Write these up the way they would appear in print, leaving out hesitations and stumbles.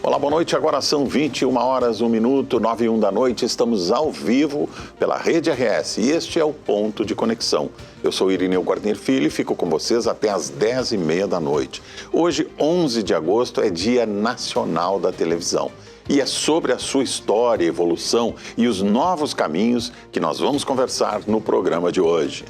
Olá, boa noite. Agora são 21 horas, 1 minuto, 9h01 da noite. Estamos ao vivo pela Rede RS e este é o Ponto de Conexão. Eu sou Irineu Guarnier Filho e fico com vocês até às 10h30 da noite. Hoje, 11 de agosto, é Dia Nacional da Televisão. E é sobre a sua história, evolução e os novos caminhos que nós vamos conversar no programa de hoje.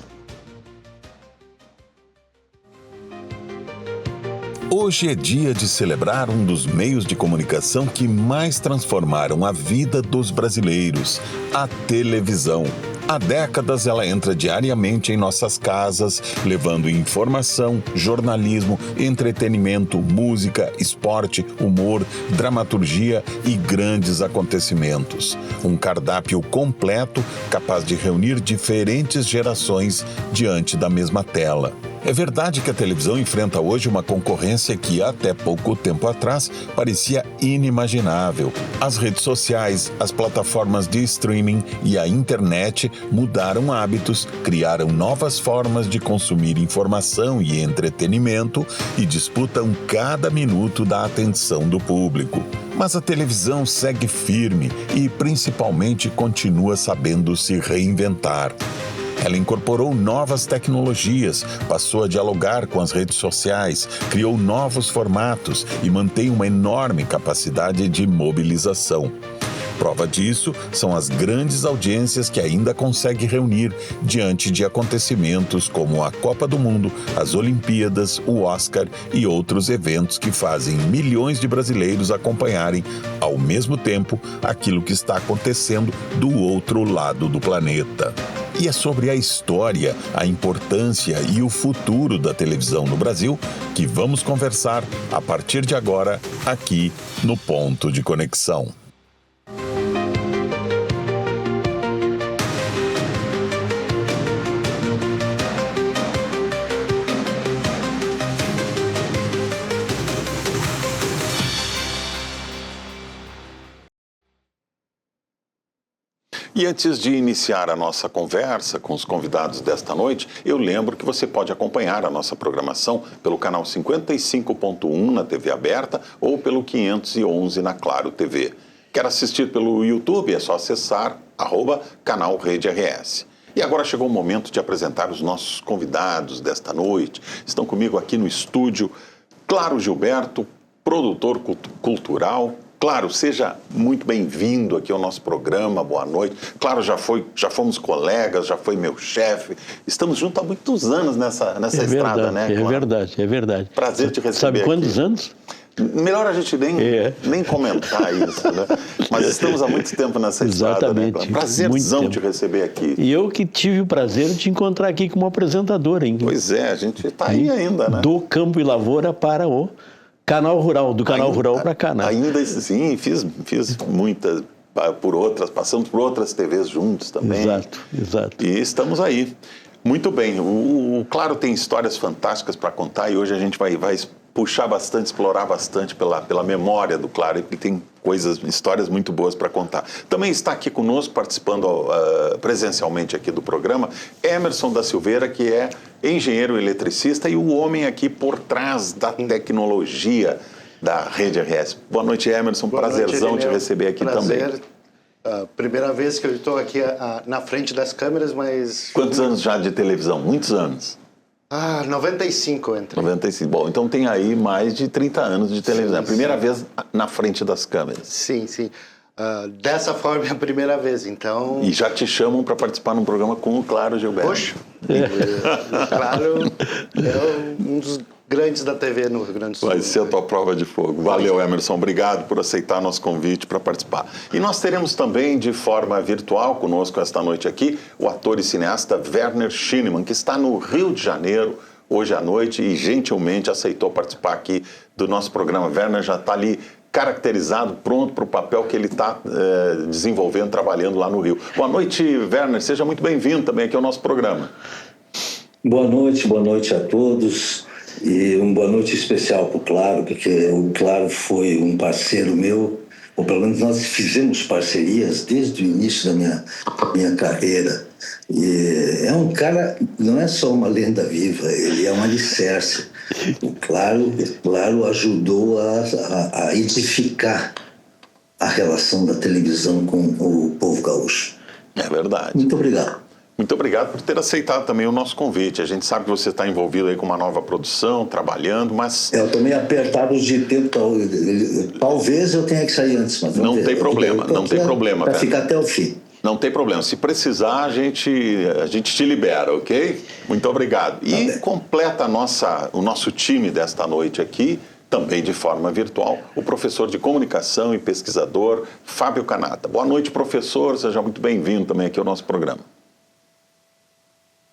Hoje é dia de celebrar um dos meios de comunicação que mais transformaram a vida dos brasileiros, a televisão. Há décadas ela entra diariamente em nossas casas, levando informação, jornalismo, entretenimento, música, esporte, humor, dramaturgia e grandes acontecimentos. Um cardápio completo capaz de reunir diferentes gerações diante da mesma tela. É verdade que a televisão enfrenta hoje uma concorrência que até pouco tempo atrás parecia inimaginável. As redes sociais, as plataformas de streaming e a internet mudaram hábitos, criaram novas formas de consumir informação e entretenimento e disputam cada minuto da atenção do público. Mas a televisão segue firme e, principalmente, continua sabendo se reinventar. Ela incorporou novas tecnologias, passou a dialogar com as redes sociais, criou novos formatos e mantém uma enorme capacidade de mobilização. Prova disso são as grandes audiências que ainda consegue reunir diante de acontecimentos como a Copa do Mundo, as Olimpíadas, o Oscar e outros eventos que fazem milhões de brasileiros acompanharem, ao mesmo tempo, aquilo que está acontecendo do outro lado do planeta. E é sobre a história, a importância e o futuro da televisão no Brasil que vamos conversar a partir de agora aqui no Ponto de Conexão. E antes de iniciar a nossa conversa com os convidados desta noite, eu lembro que você pode acompanhar a nossa programação pelo canal 55.1 na TV aberta ou pelo 511 na Claro TV. Quer assistir pelo YouTube? É só acessar @canal Rede RS. E agora chegou o momento de apresentar os nossos convidados desta noite. Estão comigo aqui no estúdio Claro Gilberto, produtor cultural. Claro, seja muito bem-vindo aqui ao nosso programa, boa noite. Claro, já fomos colegas, já foi meu chefe. Estamos juntos há muitos anos nessa estrada, verdade, né? Claro? É verdade. Prazer te receber. Sabe quantos aqui. anos? Melhor a gente nem comentar isso, né? Mas estamos há muito tempo nessa estrada, Exatamente. né? Prazerzão te receber aqui. E eu que tive o prazer de te encontrar aqui como apresentador, hein? Pois é, a gente está aí ainda, né? Do Campo e Lavoura para o Canal Rural, do Canal Rural para cá, né? Ainda sim, fiz muitas passamos por outras TVs juntos também. Exato. E estamos aí. Muito bem, o Claro tem histórias fantásticas para contar e hoje a gente vai puxar bastante, explorar bastante pela memória do Claro, e tem histórias muito boas para contar. Também está aqui conosco, participando presencialmente aqui do programa, Emerson da Silveira, que é engenheiro eletricista e o homem aqui por trás da tecnologia da Rede RS. Boa noite, Emerson. Prazerzão te receber aqui também. Primeira vez que eu estou aqui na frente das câmeras, mas... Quantos anos já de televisão? Muitos anos. 95 eu entrei. 95. Bom, então tem aí mais de 30 anos de televisão. Sim, primeira vez na frente das câmeras. Sim. Dessa forma é a primeira vez, então... E já te chamam para participar num programa com o Claro Gilberto. Poxa, Claro é um dos grandes da TV no Rio Grande do Sul. Vai ser a tua prova de fogo. Valeu, Emerson. Obrigado por aceitar nosso convite para participar. E nós teremos também, de forma virtual, conosco esta noite aqui, o ator e cineasta Werner Schinemann, que está no Rio de Janeiro hoje à noite e gentilmente aceitou participar aqui do nosso programa. Werner já está ali caracterizado, pronto para o papel que ele está desenvolvendo, trabalhando lá no Rio. Boa noite, Werner. Seja muito bem-vindo também aqui ao nosso programa. Boa noite a todos. E uma boa noite especial para o Claro, porque o Claro foi um parceiro meu, ou pelo menos nós fizemos parcerias desde o início da minha carreira E é um cara, não é só uma lenda viva, ele é um alicerce. O Claro ajudou a edificar a relação da televisão com o povo gaúcho. É verdade. Muito obrigado. Muito obrigado por ter aceitado também o nosso convite. A gente sabe que você está envolvido aí com uma nova produção, trabalhando, mas... Eu estou meio apertado de tempo, talvez eu tenha que sair antes, mas não tem problema, não tem problema. Para ficar até o fim. Não tem problema. Se precisar, a gente te libera, ok? Muito obrigado. E completa o nosso time desta noite aqui, também de forma virtual, o professor de comunicação e pesquisador Fábio Canata. Boa noite, professor. Seja muito bem-vindo também aqui ao nosso programa.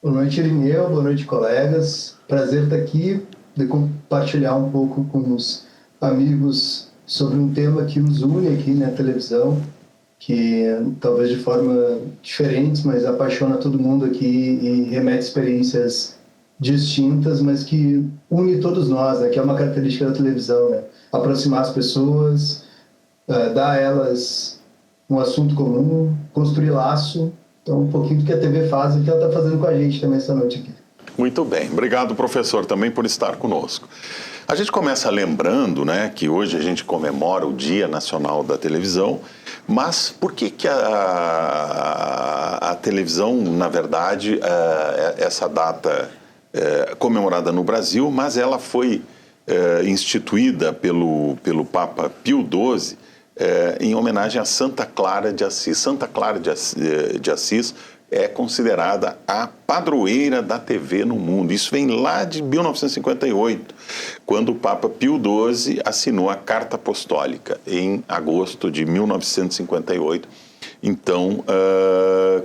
Boa noite, Irineu. Boa noite, colegas. Prazer estar aqui, de compartilhar um pouco com os amigos sobre um tema que nos une aqui na televisão, que talvez de forma diferente, mas apaixona todo mundo aqui e remete experiências distintas, mas que une todos nós, né? Que é uma característica da televisão, né? Aproximar as pessoas, dar a elas um assunto comum, construir laço. Então, um pouquinho do que a TV faz e que ela está fazendo com a gente também essa noite aqui. Muito bem. Obrigado, professor, também por estar conosco. A gente começa lembrando, né, que hoje a gente comemora o Dia Nacional da Televisão, mas por que a televisão, na verdade, essa data comemorada no Brasil, mas ela foi instituída pelo Papa Pio XII, em homenagem a Santa Clara de Assis. Santa Clara de Assis é considerada a padroeira da TV no mundo. Isso vem lá de 1958, quando o Papa Pio XII assinou a Carta Apostólica, em agosto de 1958. Então,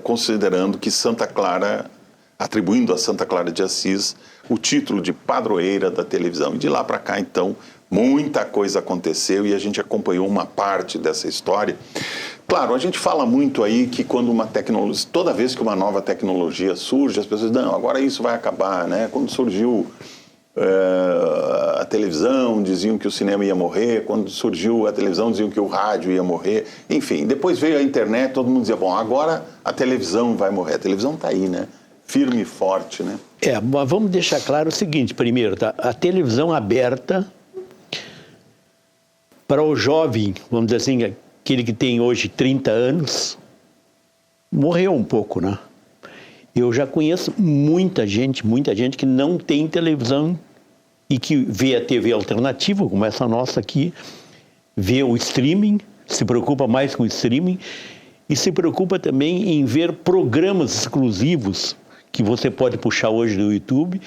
considerando que Santa Clara, atribuindo a Santa Clara de Assis o título de padroeira da televisão. E de lá para cá, então, muita coisa aconteceu e a gente acompanhou uma parte dessa história. Claro, a gente fala muito aí que quando uma tecnologia, toda vez que uma nova tecnologia surge, as pessoas dizem, não, agora isso vai acabar, né? Quando surgiu a televisão, diziam que o cinema ia morrer, quando surgiu a televisão, diziam que o rádio ia morrer, enfim, depois veio a internet, todo mundo dizia, bom, agora a televisão vai morrer. A televisão está aí, né? Firme e forte, né? Mas vamos deixar claro o seguinte, primeiro, tá? A televisão aberta para o jovem, vamos dizer assim, aquele que tem hoje 30 anos, morreu um pouco, né? Eu já conheço muita gente que não tem televisão e que vê a TV alternativa, como essa nossa aqui, vê o streaming, se preocupa mais com o streaming e se preocupa também em ver programas exclusivos que você pode puxar hoje no YouTube.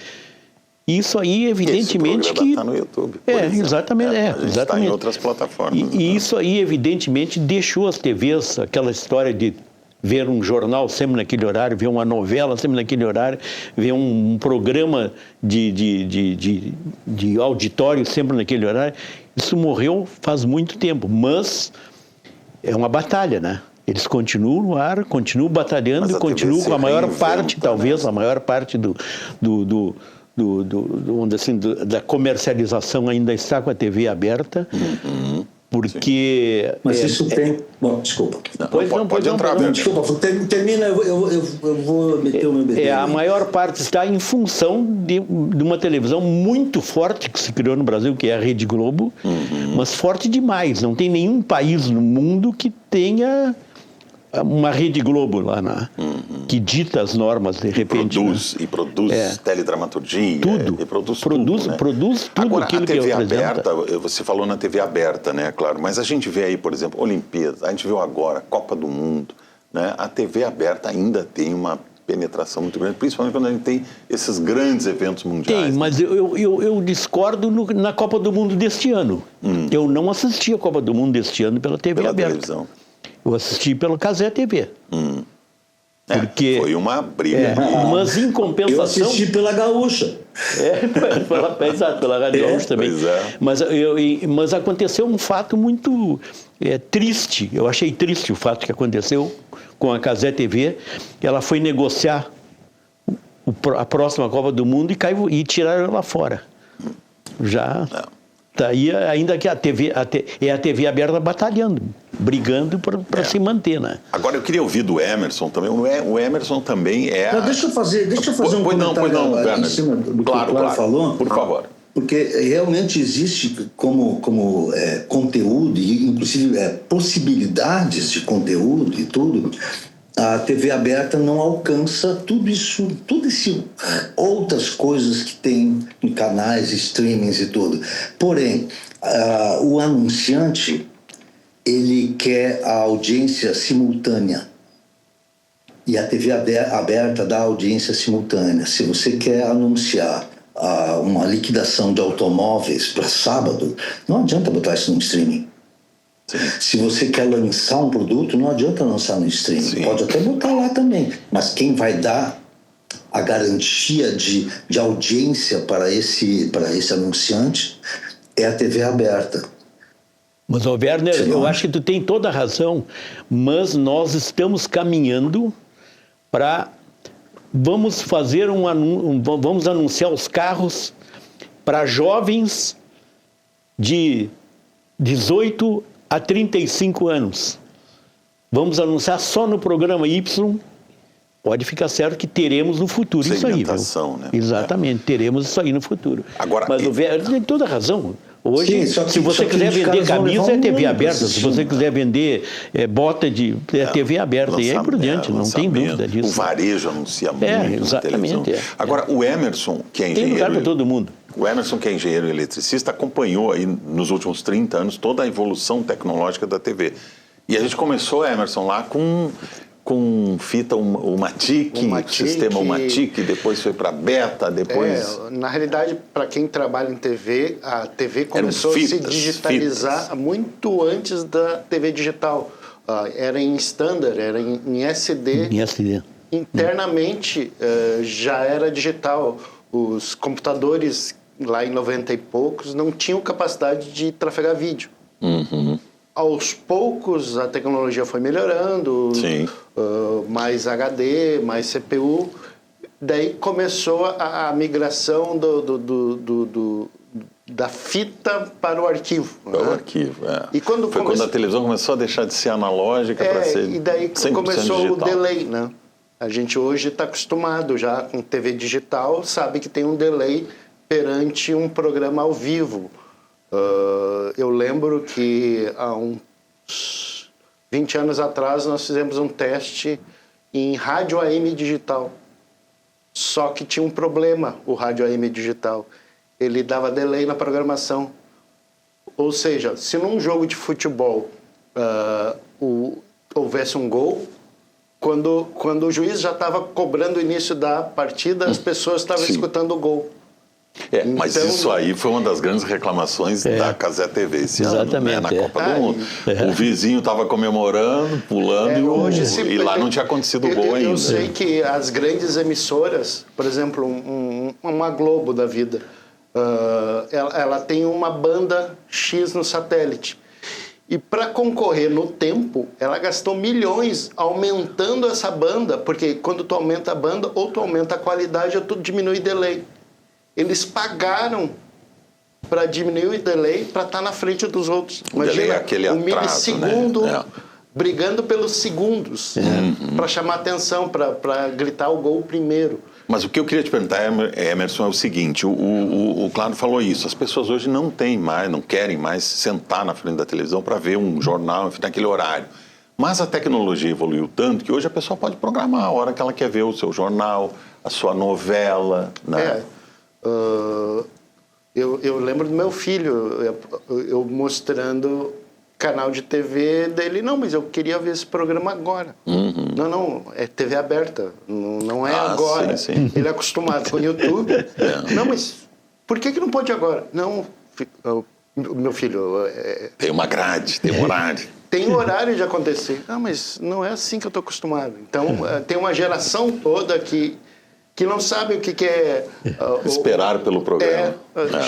Isso aí, evidentemente, que está no YouTube. Exatamente. Está em outras plataformas. E isso aí, evidentemente, deixou as TVs, aquela história de ver um jornal sempre naquele horário, ver uma novela sempre naquele horário, ver um programa de auditório sempre naquele horário. Isso morreu faz muito tempo, mas é uma batalha, né? Eles continuam no ar, continuam batalhando e continuam com a maior parte, talvez, a maior parte da comercialização ainda está com a TV aberta, porque... Mas isso tem... Bom, desculpa. Pode entrar. Desculpa, termina, eu vou meter o meu bedelho. A maior parte está em função de uma televisão muito forte que se criou no Brasil, que é a Rede Globo, mas forte demais. Não tem nenhum país no mundo que tenha uma Rede Globo lá, que dita as normas, de repente. E produz teledramaturgia. Tudo. E produz tudo. Agora, a TV aberta, você falou na TV aberta, né, claro, mas a gente vê aí, por exemplo, Olimpíadas, a gente viu agora, Copa do Mundo, né, a TV aberta ainda tem uma penetração muito grande, principalmente quando a gente tem esses grandes eventos mundiais. Tem, mas eu discordo na Copa do Mundo deste ano. Eu não assisti a Copa do Mundo deste ano pela TV aberta. Televisão. Eu assisti pela Cazé TV. Porque... foi uma briga. Mas em compensação... Eu assisti pela Gaúcha. Exato, pela Rádio Gaúcha também. Mas aconteceu um fato muito triste. Eu achei triste o fato que aconteceu com a Cazé TV. Ela foi negociar a próxima Copa do Mundo e tiraram ela fora. Já... Tá aí, ainda que a TV aberta batalhando. brigando para se manter, né? Agora eu queria ouvir do Emerson também. O Emerson também é... Não, deixa eu fazer um comentário em cima do que o Claro falou. Por favor. Porque realmente existe como conteúdo, e inclusive possibilidades de conteúdo e tudo, a TV aberta não alcança tudo isso, outras coisas que tem em canais, streamings e tudo. Porém, o anunciante, ele quer a audiência simultânea. E a TV aberta dá audiência simultânea. Se você quer anunciar uma liquidação de automóveis para sábado, não adianta botar isso no streaming. Sim. Se você quer lançar um produto, não adianta lançar no streaming. Sim. Pode até botar lá também. Mas quem vai dar a garantia de audiência para esse anunciante é a TV aberta. Mas, Werner, eu acho que tu tem toda a razão, mas nós estamos caminhando para... Vamos fazer vamos anunciar os carros para jovens de 18 a 35 anos. Vamos anunciar só no programa Y. Pode ficar certo que teremos no futuro isso aí, viu? Né? Exatamente, teremos isso aí no futuro. Agora, mas o Werner tem toda a razão. Hoje, sim, se você quiser vender camisa, é TV aberta. Se você quiser vender bota de TV aberta. E aí por diante, não tem dúvida disso. O varejo anuncia muito na televisão. Agora, o Emerson, que é engenheiro... Tem lugar para todo mundo. O Emerson, que é engenheiro eletricista, acompanhou aí nos últimos 30 anos toda a evolução tecnológica da TV. E a gente começou, Emerson, lá com fita, o Matic, sistema Matic, depois foi para Beta, depois... na realidade, para quem trabalha em TV, a TV começou a se digitalizar muito antes da TV digital. Era em standard, era em SD. Em SD. Internamente, já era digital. Os computadores, lá em 90 e poucos, não tinham capacidade de trafegar vídeo. Uhum. Aos poucos, a tecnologia foi melhorando, mais HD, mais CPU. Daí começou a migração da fita para o arquivo. Para o arquivo, E quando quando a televisão começou a deixar de ser analógica para ser 100% e daí começou digital. O delay, né? A gente hoje está acostumado já com TV digital, sabe que tem um delay perante um programa ao vivo. Eu lembro que há uns 20 anos atrás nós fizemos um teste em rádio AM digital. Só que tinha um problema, o rádio AM digital. Ele dava delay na programação. Ou seja, se num jogo de futebol houvesse um gol, quando o juiz já estava cobrando o início da partida, as pessoas estavam escutando o gol. Mas então, isso aí foi uma das grandes reclamações da Cazé TV esse ano, né, na Copa do Mundo. O vizinho estava comemorando, pulando, e lá não tinha acontecido o gol ainda. Eu sei que as grandes emissoras, por exemplo, uma Globo da vida, ela tem uma banda X no satélite. E para concorrer no tempo, ela gastou milhões aumentando essa banda, porque quando tu aumenta a banda, ou tu aumenta a qualidade, ou tu diminui o delay. Eles pagaram para diminuir o delay para estar na frente dos outros. Imagina, aquele atraso, milissegundo, né? brigando pelos segundos, para chamar atenção, para gritar o gol primeiro. Mas o que eu queria te perguntar, Emerson, é o seguinte, o Claro falou isso, as pessoas hoje não querem mais sentar na frente da televisão para ver um jornal, enfim, naquele horário. Mas a tecnologia evoluiu tanto que hoje a pessoa pode programar a hora que ela quer ver o seu jornal, a sua novela, né? Eu lembro do meu filho, eu mostrando canal de TV dele. Não, mas eu queria ver esse programa agora. Não, é TV aberta, não é agora. Sim. Ele é acostumado com o YouTube. Não, mas por que não pode agora? Não, meu filho... Tem uma grade, tem um horário. Tem horário de acontecer. Ah, mas não é assim que eu estou acostumado. Então, tem uma geração toda que não sabe o que é... Esperar pelo programa.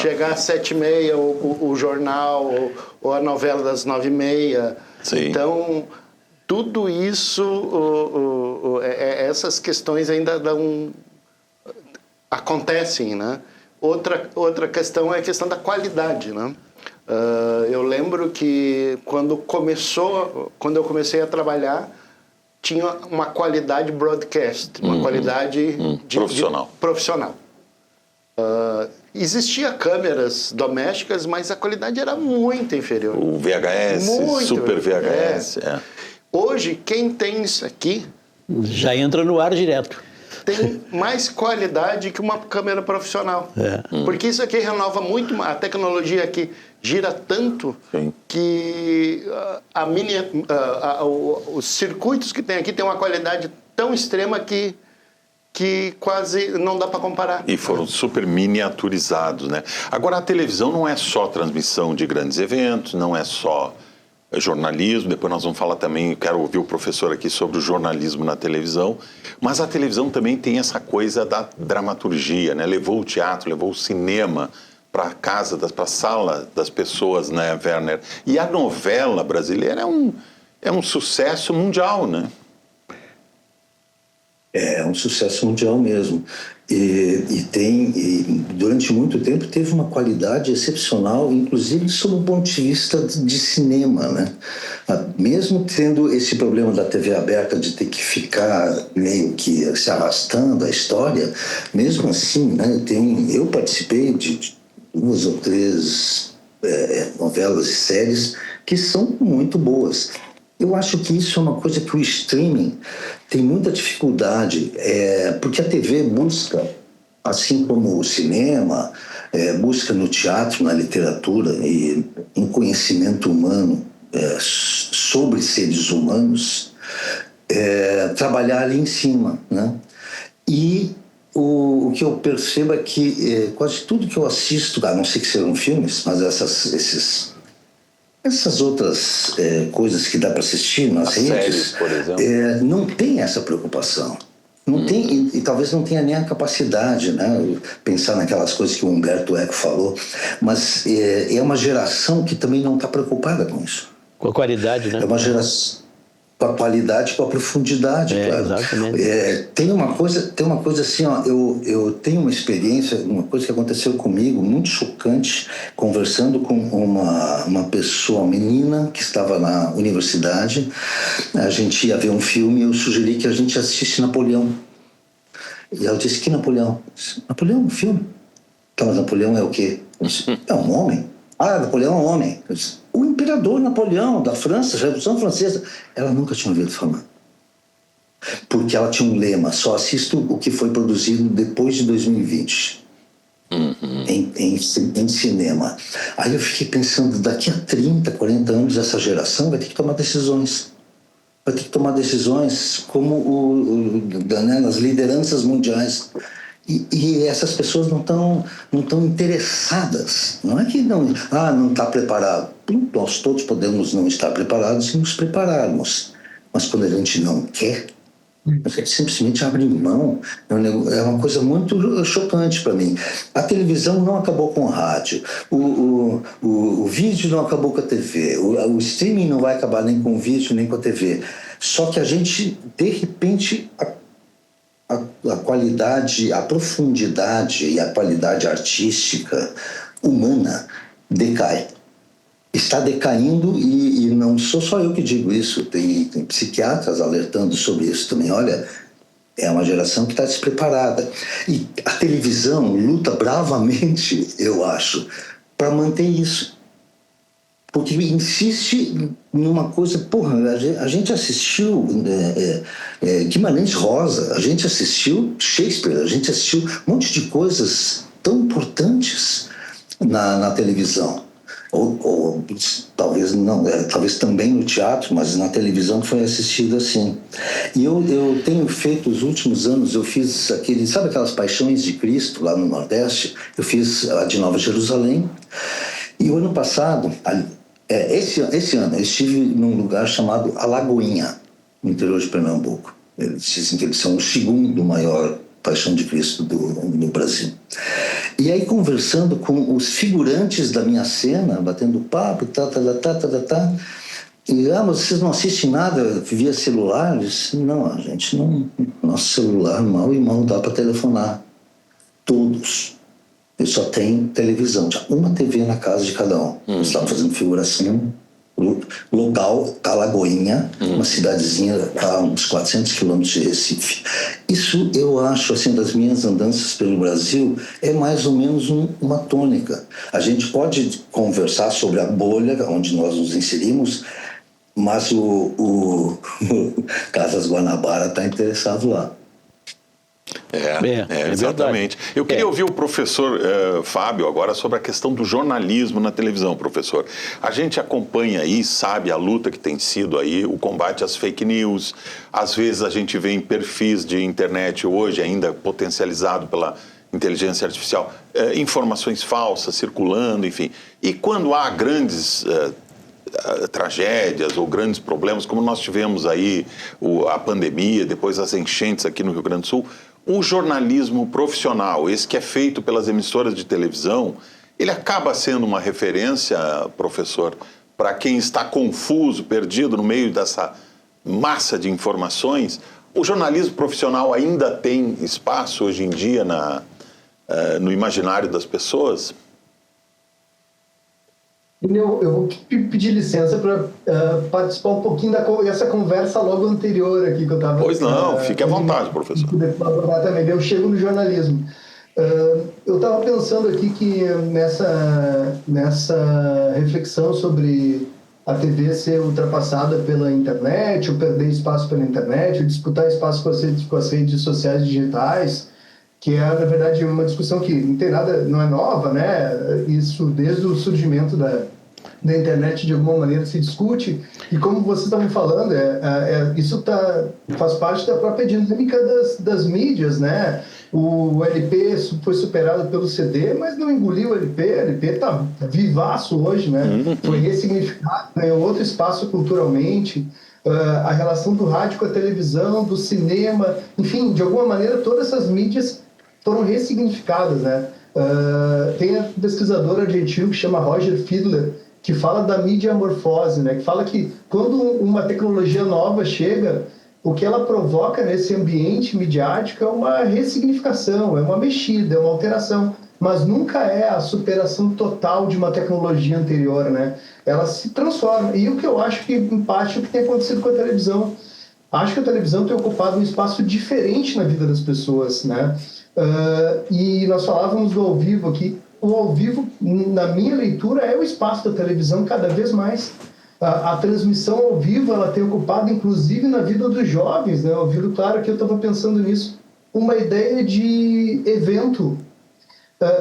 Chegar às 7h30, o jornal, ou a novela das 9h30. Sim. Então, tudo isso, essas questões ainda acontecem, né? Outra questão é a questão da qualidade, né? Eu lembro que quando eu comecei a trabalhar, tinha uma qualidade broadcast, uma qualidade profissional. Existia câmeras domésticas, mas a qualidade era muito inferior. O VHS, Super VHS. Hoje, quem tem isso aqui... Já entra no ar direto. Tem mais qualidade que uma câmera profissional. Porque isso aqui renova muito, a tecnologia aqui gira tanto que os circuitos que tem aqui tem uma qualidade tão extrema que quase não dá para comparar. E foram super miniaturizados, né? Agora, a televisão não é só transmissão de grandes eventos, não é só jornalismo, depois nós vamos falar também, quero ouvir o professor aqui sobre o jornalismo na televisão, mas a televisão também tem essa coisa da dramaturgia, né? Levou o teatro, levou o cinema para a casa, para a sala das pessoas, né, Werner? E a novela brasileira é um sucesso mundial, né? É um sucesso mundial mesmo. E durante muito tempo teve uma qualidade excepcional, inclusive sob o ponto de vista de cinema, né? Mesmo tendo esse problema da TV aberta de ter que ficar meio que se arrastando a história, mesmo assim, né, eu participei de 2 ou 3 novelas e séries que são muito boas. Eu acho que isso é uma coisa que o streaming tem muita dificuldade, porque a TV busca, assim como o cinema, busca no teatro, na literatura e em conhecimento humano sobre seres humanos, trabalhar ali em cima, né? E o que eu percebo é que quase tudo que eu assisto, a não ser que sejam filmes, mas essas outras coisas que dá para assistir nas redes, séries, por exemplo, não tem essa preocupação. Não tem, e talvez não tenha nem a capacidade, né? Pensar naquelas coisas que o Humberto Eco falou, mas é uma geração que também não está preocupada com isso. Com a qualidade, né? É uma geração com a qualidade, com a profundidade, claro. Exatamente. Tem uma coisa assim, ó, eu tenho uma experiência, uma coisa que aconteceu comigo, muito chocante, conversando com uma pessoa, uma menina que estava na universidade. A gente ia ver um filme e eu sugeri que a gente assistisse Napoleão. E ela disse, que Napoleão? Napoleão é um filme. Então, mas Napoleão é o quê? Eu disse, é um homem. Ah, Napoleão é um homem. Eu disse, o imperador Napoleão, da França, Revolução Francesa. Ela nunca tinha ouvido falar. Porque ela tinha um lema, só assisto o que foi produzido depois de 2020. Em cinema. Aí eu fiquei pensando, daqui a 30, 40 anos, essa geração vai ter que tomar decisões. Vai ter que tomar decisões como nas lideranças mundiais. E essas pessoas não estão interessadas. Não é que não está preparado. Nós todos podemos não estar preparados se nos prepararmos. Mas quando a gente não quer, a gente simplesmente abre mão. É uma coisa muito chocante para mim. A televisão não acabou com o rádio. O vídeo não acabou com a TV. O streaming não vai acabar nem com o vídeo, nem com a TV. Só que a gente, de repente... A qualidade, a profundidade e a qualidade artística humana decai. Está decaindo e não sou só eu que digo isso, tem psiquiatras alertando sobre isso também. Olha, é uma geração que está despreparada. E a televisão luta bravamente, eu acho, para manter isso. Porque insiste numa coisa, porra, a gente assistiu Guimarães Rosa, a gente assistiu Shakespeare, a gente assistiu um monte de coisas tão importantes na televisão. Ou talvez não, talvez também no teatro, mas na televisão foi assistido assim. E eu tenho feito, os últimos anos, eu fiz sabe aquelas Paixões de Cristo lá no Nordeste? Eu fiz a de Nova Jerusalém. E o ano passado... Esse ano eu estive num lugar chamado Alagoinha, no interior de Pernambuco. Eles dizem que eles são o segundo maior Paixão de Cristo no Brasil. E aí, conversando com os figurantes da minha cena, batendo papo, e mas vocês não assistem nada via celular? Eu disse, não, a gente não. Nosso celular mal e mal dá para telefonar. Todos. só tem televisão. Tinha uma TV na casa de cada um. Eles estavam fazendo figuração local, Alagoinha, uma cidadezinha a uns 400 quilômetros de Recife. Isso, eu acho, assim, das minhas andanças pelo Brasil, é mais ou menos uma tônica. A gente pode conversar sobre a bolha onde nós nos inserimos, mas o Casas Guanabara está interessado lá. Exatamente. Verdade. Eu queria ouvir o professor Fábio agora sobre a questão do jornalismo na televisão, professor. A gente acompanha aí, sabe a luta que tem sido aí, o combate às fake news. Às vezes a gente vê em perfis de internet hoje, ainda potencializado pela inteligência artificial, informações falsas circulando, enfim. E quando há grandes tragédias ou grandes problemas, como nós tivemos aí a pandemia, depois as enchentes aqui no Rio Grande do Sul, o jornalismo profissional, esse que é feito pelas emissoras de televisão, ele acaba sendo uma referência, professor, para quem está confuso, perdido no meio dessa massa de informações. O jornalismo profissional ainda tem espaço hoje em dia no imaginário das pessoas? Eu vou pedir licença para participar um pouquinho dessa conversa logo anterior aqui que eu estava... Pois não, fique à vontade, professor. Também, eu chego no jornalismo. Eu estava pensando aqui que nessa reflexão sobre a TV ser ultrapassada pela internet, ou perder espaço pela internet, ou disputar espaço com as redes sociais digitais, que é, na verdade, uma discussão que não é nova, né? Isso desde o surgimento da internet, de alguma maneira, se discute. E como vocês estavam falando, isso faz parte da própria dinâmica das mídias, né? O LP foi superado pelo CD, mas não engoliu o LP. O LP está vivaço hoje, né? Foi ressignificado, ganhou outro espaço culturalmente. A relação do rádio com a televisão, do cinema, enfim, de alguma maneira, todas essas mídias foram ressignificadas, né? Tem um pesquisador argentino que chama Roger Fidler, que fala da mediamorfose, né? Que fala que quando uma tecnologia nova chega, o que ela provoca nesse ambiente midiático é uma ressignificação, é uma mexida, é uma alteração, mas nunca é a superação total de uma tecnologia anterior, né? Ela se transforma. E o que eu acho que, em parte, é o que tem acontecido com a televisão. Acho que a televisão tem ocupado um espaço diferente na vida das pessoas, né? E nós falávamos do ao vivo aqui. O ao vivo, na minha leitura, é o espaço da televisão cada vez mais. A transmissão ao vivo, ela tem ocupado, inclusive, na vida dos jovens, né? Ouvindo, claro que eu estava pensando nisso, uma ideia de evento.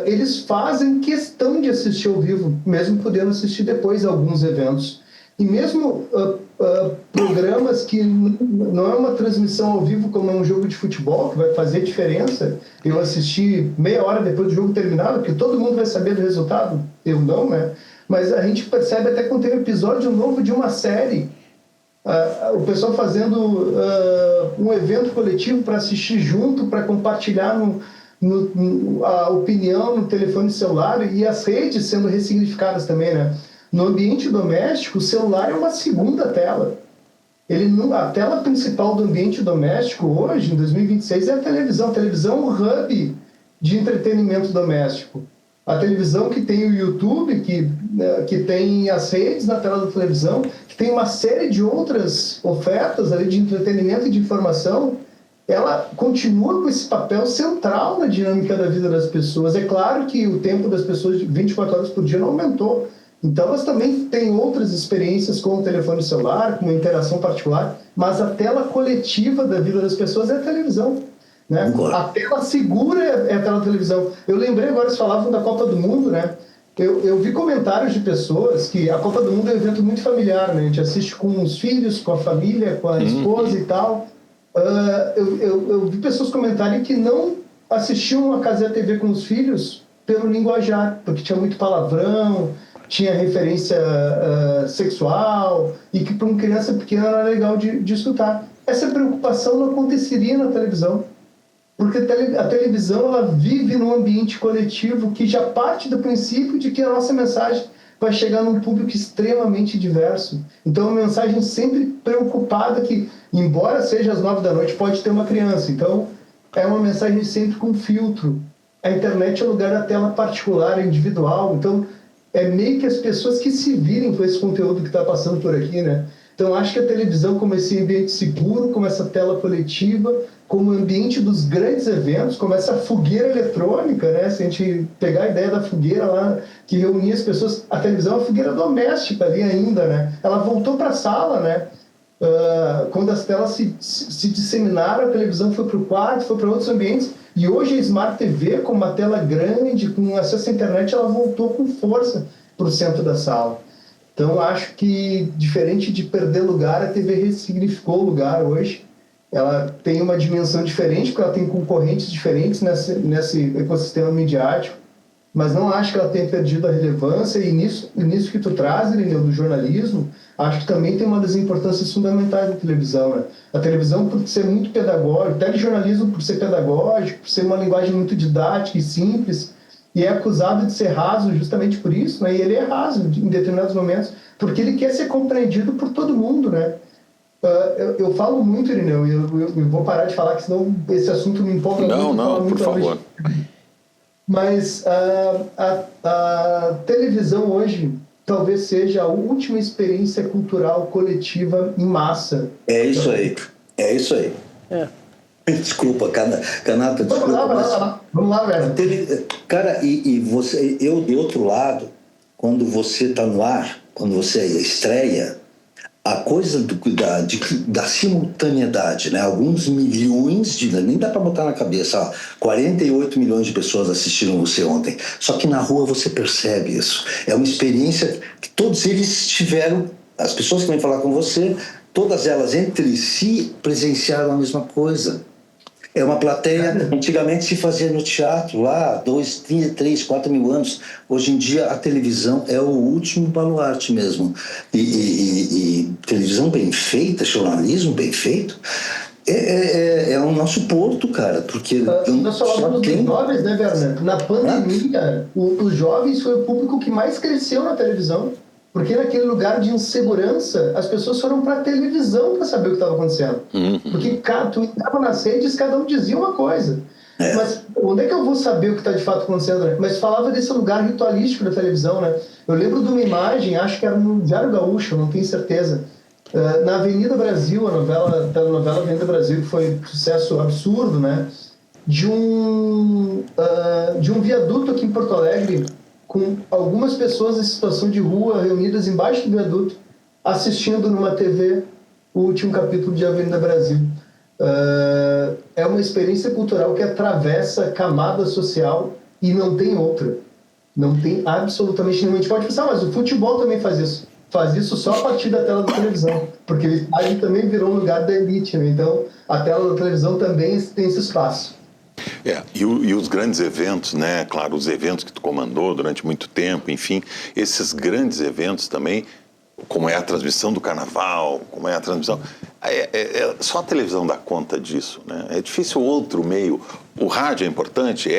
Eles fazem questão de assistir ao vivo, mesmo podendo assistir depois alguns eventos. E mesmo programas que não é uma transmissão ao vivo, como é um jogo de futebol, que vai fazer diferença, eu assistir meia hora depois do jogo terminado, porque todo mundo vai saber do resultado, eu não, né? Mas a gente percebe até quando tem um episódio novo de uma série, o pessoal fazendo um evento coletivo para assistir junto, para compartilhar a opinião no telefone celular, e as redes sendo ressignificadas também, né? No ambiente doméstico, o celular é uma segunda tela. A tela principal do ambiente doméstico hoje, em 2026, é a televisão. A televisão é um hub de entretenimento doméstico. A televisão que tem o YouTube, que tem as redes na tela da televisão, que tem uma série de outras ofertas ali de entretenimento e de informação, ela continua com esse papel central na dinâmica da vida das pessoas. É claro que o tempo das pessoas de 24 horas por dia não aumentou. Então, elas também têm outras experiências com o telefone celular, com uma interação particular, mas a tela coletiva da vida das pessoas é a televisão, né? A tela segura é a tela da televisão. Eu lembrei agora, vocês falavam da Copa do Mundo, né? Eu vi comentários de pessoas que a Copa do Mundo é um evento muito familiar, né? A gente assiste com os filhos, com a família, com a esposa e tal. Eu vi pessoas comentarem que não assistiam a Cazé TV com os filhos pelo linguajar, porque tinha muito palavrão, tinha referência sexual, e que para uma criança pequena era legal de escutar. Essa preocupação não aconteceria na televisão, porque a televisão ela vive num ambiente coletivo que já parte do princípio de que a nossa mensagem vai chegar num público extremamente diverso. Então, uma mensagem sempre preocupada que, embora seja às 9 da noite, pode ter uma criança. Então, é uma mensagem sempre com filtro. a internet é o lugar da tela particular, individual. Então, é meio que as pessoas que se virem com esse conteúdo que está passando por aqui, né? Então, acho que a televisão, como esse ambiente seguro, como essa tela coletiva, como o ambiente dos grandes eventos, como essa fogueira eletrônica, né? Se a gente pegar a ideia da fogueira lá, que reunia as pessoas, a televisão é uma fogueira doméstica ali ainda, né? Ela voltou para a sala, né? Quando as telas se disseminaram, a televisão foi para o quarto, foi para outros ambientes, e hoje a Smart TV, com uma tela grande, com acesso à internet, ela voltou com força para o centro da sala. Então, acho que, diferente de perder lugar, a TV ressignificou o lugar hoje. Ela tem uma dimensão diferente, porque ela tem concorrentes diferentes nesse ecossistema midiático, mas não acho que ela tenha perdido a relevância, e nisso que tu traz, Irineu, do jornalismo, acho que também tem uma das importâncias fundamentais da televisão, né? A televisão, por ser muito pedagógico, o telejornalismo por ser pedagógico, por ser uma linguagem muito didática e simples, e é acusado de ser raso justamente por isso, né? E ele é raso em determinados momentos, porque ele quer ser compreendido por todo mundo, né? Eu falo muito, Irineu, e eu vou parar de falar, que senão esse assunto me empolga muito. Não, por favor. Mas a televisão hoje talvez seja a última experiência cultural coletiva em massa. É isso aí. Desculpa, Canata, desculpa. Vamos lá, velho. Cara, e você, de outro lado, quando você está no ar, quando você estreia, a coisa da simultaneidade, né? Alguns milhões nem dá para botar na cabeça, 48 milhões de pessoas assistiram você ontem. Só que na rua você percebe isso. É uma experiência que todos eles tiveram, as pessoas que vêm falar com você, todas elas entre si presenciaram a mesma coisa. É uma plateia, antigamente se fazia no teatro, lá, 2, 3, 4 mil anos. Hoje em dia, a televisão é o último baluarte mesmo. E televisão bem feita, jornalismo bem feito, é o nosso porto, cara. Porque nós falamos dos jovens, né, Werner? Na pandemia, os jovens foi o público que mais cresceu na televisão. Porque naquele lugar de insegurança, as pessoas foram para a televisão para saber o que estava acontecendo. Porque tu entrava nas redes, cada um dizia uma coisa. Mas onde é que eu vou saber o que está de fato acontecendo, né? Mas falava desse lugar ritualístico da televisão, né? Eu lembro de uma imagem, acho que era no Diário Gaúcho, não tenho certeza, na Avenida Brasil, a telenovela Avenida Brasil, que foi um sucesso absurdo, né? De um viaduto aqui em Porto Alegre, com algumas pessoas em situação de rua reunidas embaixo do viaduto, assistindo numa TV o último capítulo de Avenida Brasil. É uma experiência cultural que atravessa camada social e não tem outra. Não tem absolutamente nenhuma. A gente pode pensar, mas o futebol também faz isso. Faz isso só a partir da tela da televisão, porque o estádio também virou um lugar da elite, né? Então, a tela da televisão também tem esse espaço. E os grandes eventos, né? Claro, os eventos que tu comandou durante muito tempo, enfim, esses grandes eventos também, como é a transmissão do carnaval, como é a transmissão... só a televisão dá conta disso, né? É difícil outro meio. O rádio é importante,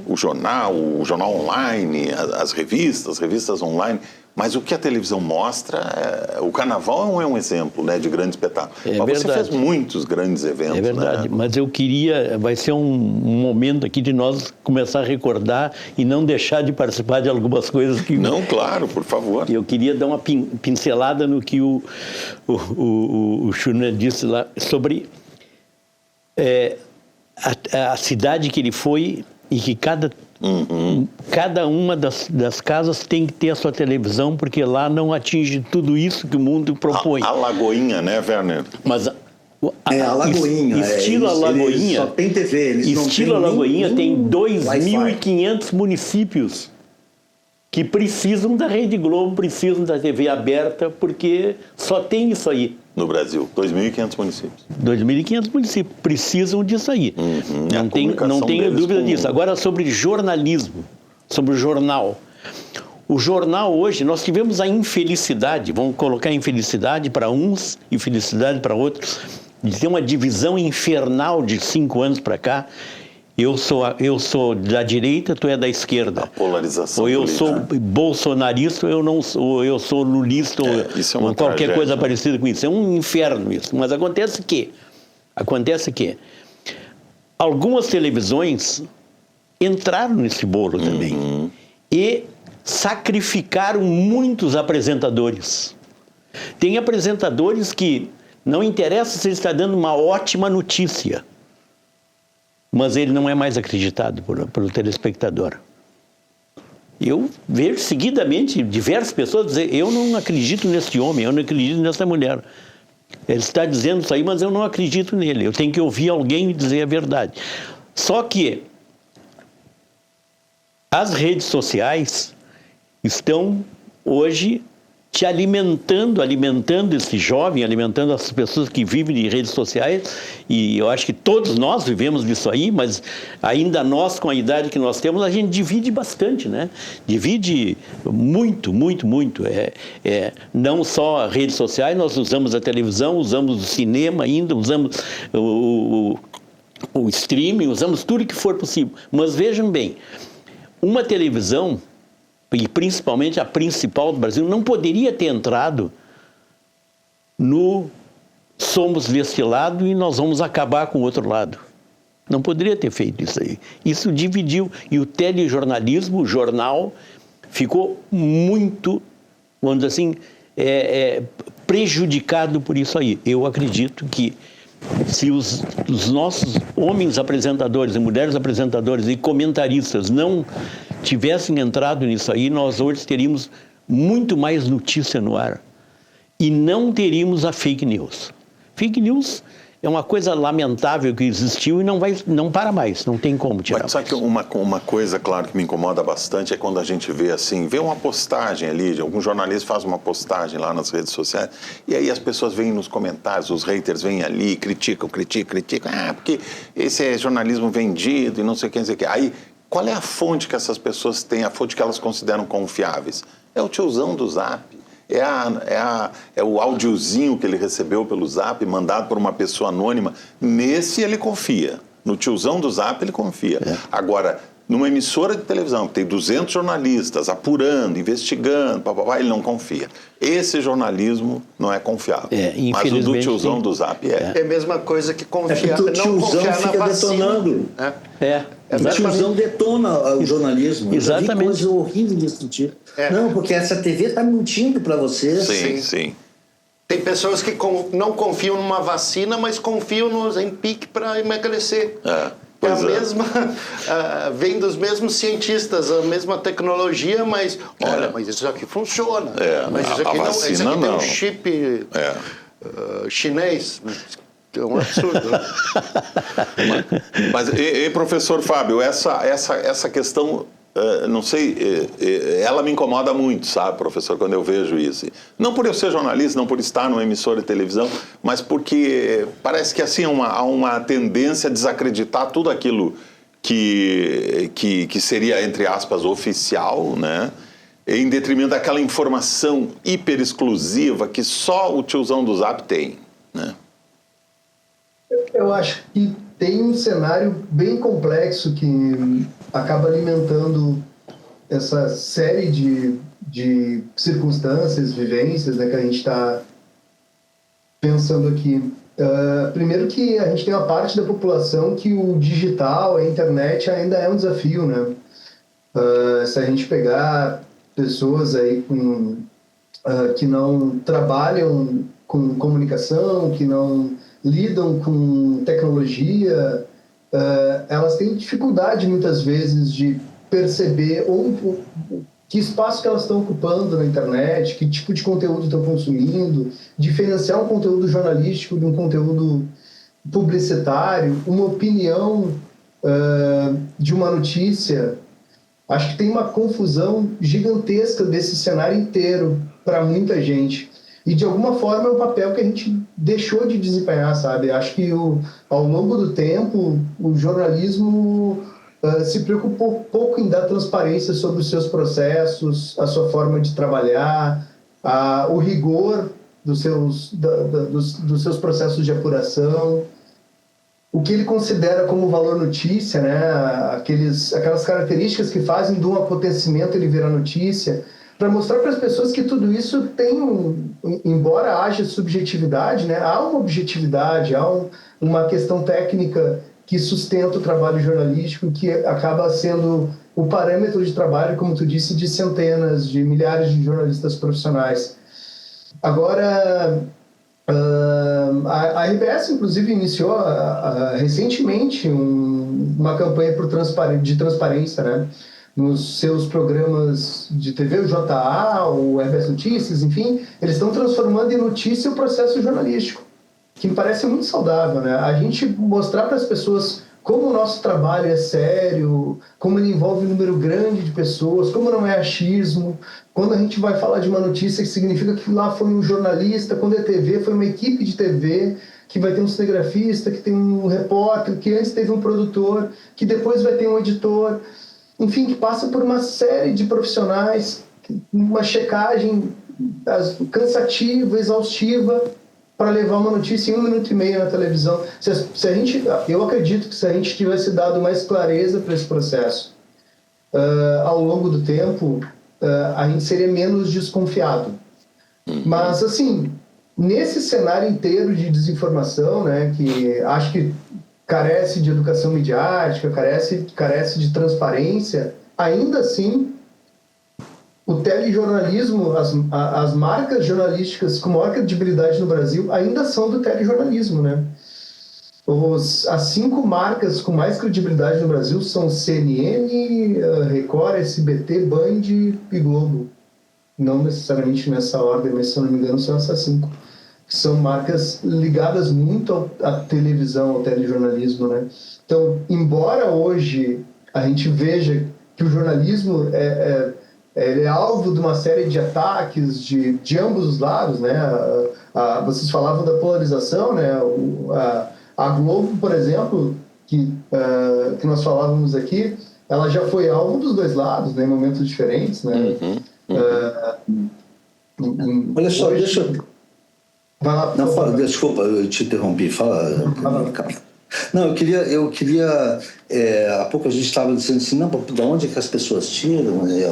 o jornal online, as revistas online... Mas o que a televisão mostra, o carnaval é um exemplo, né, de grande espetáculo. Mas verdade. Você fez muitos grandes eventos. É verdade, né? Mas eu queria, vai ser um momento aqui de nós começar a recordar e não deixar de participar de algumas coisas que... Não, claro, por favor. Eu queria dar uma pincelada no que o Chuna disse lá sobre a cidade que ele foi e que cada uma das casas tem que ter a sua televisão, porque lá não atinge tudo isso que o mundo propõe. A Lagoinha, né, Werner? Mas a Lagoinha. Estilo a Lagoinha. Eles só tem TV. Eles estilo não a Lagoinha tem 2.500 Wi-Fi. Municípios que precisam da Rede Globo, precisam da TV aberta, porque só tem isso aí. No Brasil, 2.500 municípios. 2.500 municípios precisam disso aí. Não tenho dúvida disso. Agora, sobre jornalismo, sobre o jornal. O jornal hoje, nós tivemos a infelicidade, vamos colocar infelicidade para uns e felicidade para outros, de ter uma divisão infernal de 5 anos para cá. Eu sou da direita, tu é da esquerda. A polarização. Ou eu sou bolsonarista, ou eu sou lulista, ou qualquer coisa parecida com isso. É um inferno isso. Mas acontece que algumas televisões entraram nesse bolo também. E sacrificaram muitos apresentadores. Tem apresentadores que não interessa se ele está dando uma ótima notícia, mas ele não é mais acreditado pelo telespectador. Eu vejo seguidamente diversas pessoas dizer: eu não acredito nesse homem, eu não acredito nessa mulher. Ele está dizendo isso aí, mas eu não acredito nele. Eu tenho que ouvir alguém me dizer a verdade. Só que as redes sociais estão hoje te alimentando esse jovem, alimentando as pessoas que vivem de redes sociais, e eu acho que todos nós vivemos disso aí, mas ainda nós, com a idade que nós temos, a gente divide bastante, né? Divide muito, muito, muito. Não só redes sociais, nós usamos a televisão, usamos o cinema ainda, usamos o streaming, usamos tudo que for possível. Mas vejam bem, uma televisão, e principalmente a principal do Brasil, não poderia ter entrado no somos deste lado e nós vamos acabar com o outro lado. Não poderia ter feito isso aí. Isso dividiu. E o telejornalismo, o jornal, ficou muito, vamos dizer assim, prejudicado por isso aí. Eu acredito que se os nossos homens apresentadores e mulheres apresentadores e comentaristas não tivessem entrado nisso aí, nós hoje teríamos muito mais notícia no ar e não teríamos a fake news. Fake news é uma coisa lamentável que existiu e não para mais, não tem como tirar. Mas sabe que uma coisa, claro, que me incomoda bastante é quando a gente vê assim, vê uma postagem ali, algum jornalista faz uma postagem lá nas redes sociais, e aí as pessoas vêm nos comentários, os haters vêm ali, criticam, porque esse é jornalismo vendido e não sei o que, não sei o que. Aí, qual é a fonte que essas pessoas têm, a fonte que elas consideram confiáveis? É o tiozão do Zap. É o áudiozinho que ele recebeu pelo Zap, mandado por uma pessoa anônima. Nesse ele confia. No tiozão do Zap ele confia. Agora, numa emissora de televisão que tem 200 jornalistas apurando, investigando, ele não confia. Esse jornalismo não é confiável. Mas o do tiozão do Zap é. É a mesma coisa que confiar, o tiozão não confiar fica na vacina. detonando. O tiozão detona o jornalismo. Exatamente. Eu já vi coisa horrível desse tipo. Não, porque essa TV está mentindo para você. Sim. Tem pessoas que não confiam numa vacina, mas confiam no Ozempic para emagrecer. Vem dos mesmos cientistas, a mesma tecnologia, mas olha, mas isso aqui funciona. Mas isso aqui vacina, isso aqui tem não. um chip chinês. É um absurdo. Mas professor Fábio, essa questão, não sei, ela me incomoda muito, sabe, professor, quando eu vejo isso. Não por eu ser jornalista, não por estar numa emissora de televisão, mas porque parece que assim há uma tendência a desacreditar tudo aquilo que seria, entre aspas, oficial, né? Em detrimento daquela informação hiper exclusiva que só o tiozão do Zap tem, né? Eu acho que tem um cenário bem complexo que acaba alimentando essa série de circunstâncias, vivências, né, que a gente está pensando aqui. Primeiro que a gente tem uma parte da população que o digital, a internet ainda é um desafio, né? Se a gente pegar pessoas aí que não trabalham com comunicação, que não lidam com tecnologia, elas têm dificuldade muitas vezes de perceber que espaço que elas estão ocupando na internet, que tipo de conteúdo estão consumindo, diferenciar um conteúdo jornalístico de um conteúdo publicitário, uma opinião de uma notícia. Acho que tem uma confusão gigantesca desse cenário inteiro para muita gente. E, de alguma forma, é um papel que a gente deixou de desempenhar, sabe? Acho que, ao longo do tempo, o jornalismo se preocupou pouco em dar transparência sobre os seus processos, a sua forma de trabalhar, o rigor dos seus processos de apuração, o que ele considera como valor notícia, né? Aquelas características que fazem de um acontecimento ele virar notícia, para mostrar para as pessoas que tudo isso tem, embora haja subjetividade, né, há uma objetividade, há uma questão técnica que sustenta o trabalho jornalístico, que acaba sendo o parâmetro de trabalho, como tu disse, de centenas, de milhares de jornalistas profissionais. Agora, a RBS, inclusive, iniciou recentemente uma campanha de transparência, né? Nos seus programas de TV, o JA, o RBS Notícias, enfim, eles estão transformando em notícia o processo jornalístico, que me parece muito saudável, né? A gente mostrar para as pessoas como o nosso trabalho é sério, como ele envolve um número grande de pessoas, como não é achismo. Quando a gente vai falar de uma notícia, que significa que lá foi um jornalista, quando é TV, foi uma equipe de TV, que vai ter um cinegrafista, que tem um repórter, que antes teve um produtor, que depois vai ter um editor, enfim, que passa por uma série de profissionais, uma checagem cansativa, exaustiva, para levar uma notícia em 1 minuto e meio na televisão. Eu acredito que se a gente tivesse dado mais clareza para esse processo ao longo do tempo, a gente seria menos desconfiado. Mas, assim, nesse cenário inteiro de desinformação, né, que acho que carece de educação midiática, carece de transparência, ainda assim, o telejornalismo, as marcas jornalísticas com maior credibilidade no Brasil ainda são do telejornalismo, né? As 5 marcas com mais credibilidade no Brasil são CNN, Record, SBT, Band e Globo. Não necessariamente nessa ordem, mas se eu não me engano são essas 5. São marcas ligadas muito à televisão, ao telejornalismo, né? Então, embora hoje a gente veja que o jornalismo ele é alvo de uma série de ataques de ambos os lados, né? Vocês falavam da polarização, né? A Globo, por exemplo, que nós falávamos aqui, ela já foi alvo dos dois lados, né? Em momentos diferentes, né? Olha só, hoje... deixa eu... Vai lá, não, fala, desculpa, eu te interrompi. Fala. Não, eu queria há pouco a gente estava dizendo assim, não, de onde é que as pessoas tiram? É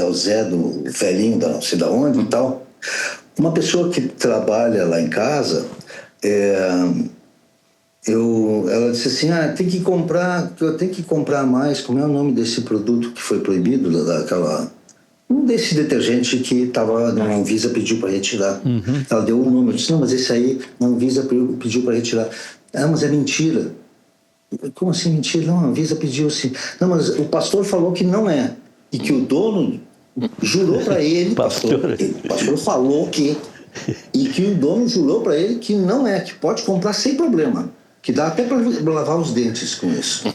o Zé do velhinho, da não sei de onde e tal. Uma pessoa que trabalha lá em casa, ela disse assim, eu tenho que comprar mais, como é o nome desse produto que foi proibido, desse detergente que estava na Anvisa, pediu para retirar. Ela deu um número, eu disse, não, mas esse aí na Anvisa pediu para retirar. Mas é mentira. Como assim mentira? Não, a Anvisa pediu assim. Não, mas o pastor falou que não é. E que o dono jurou para ele, o pastor falou que... E que o dono jurou para ele que não é, que pode comprar sem problema. Que dá até para lavar os dentes com isso.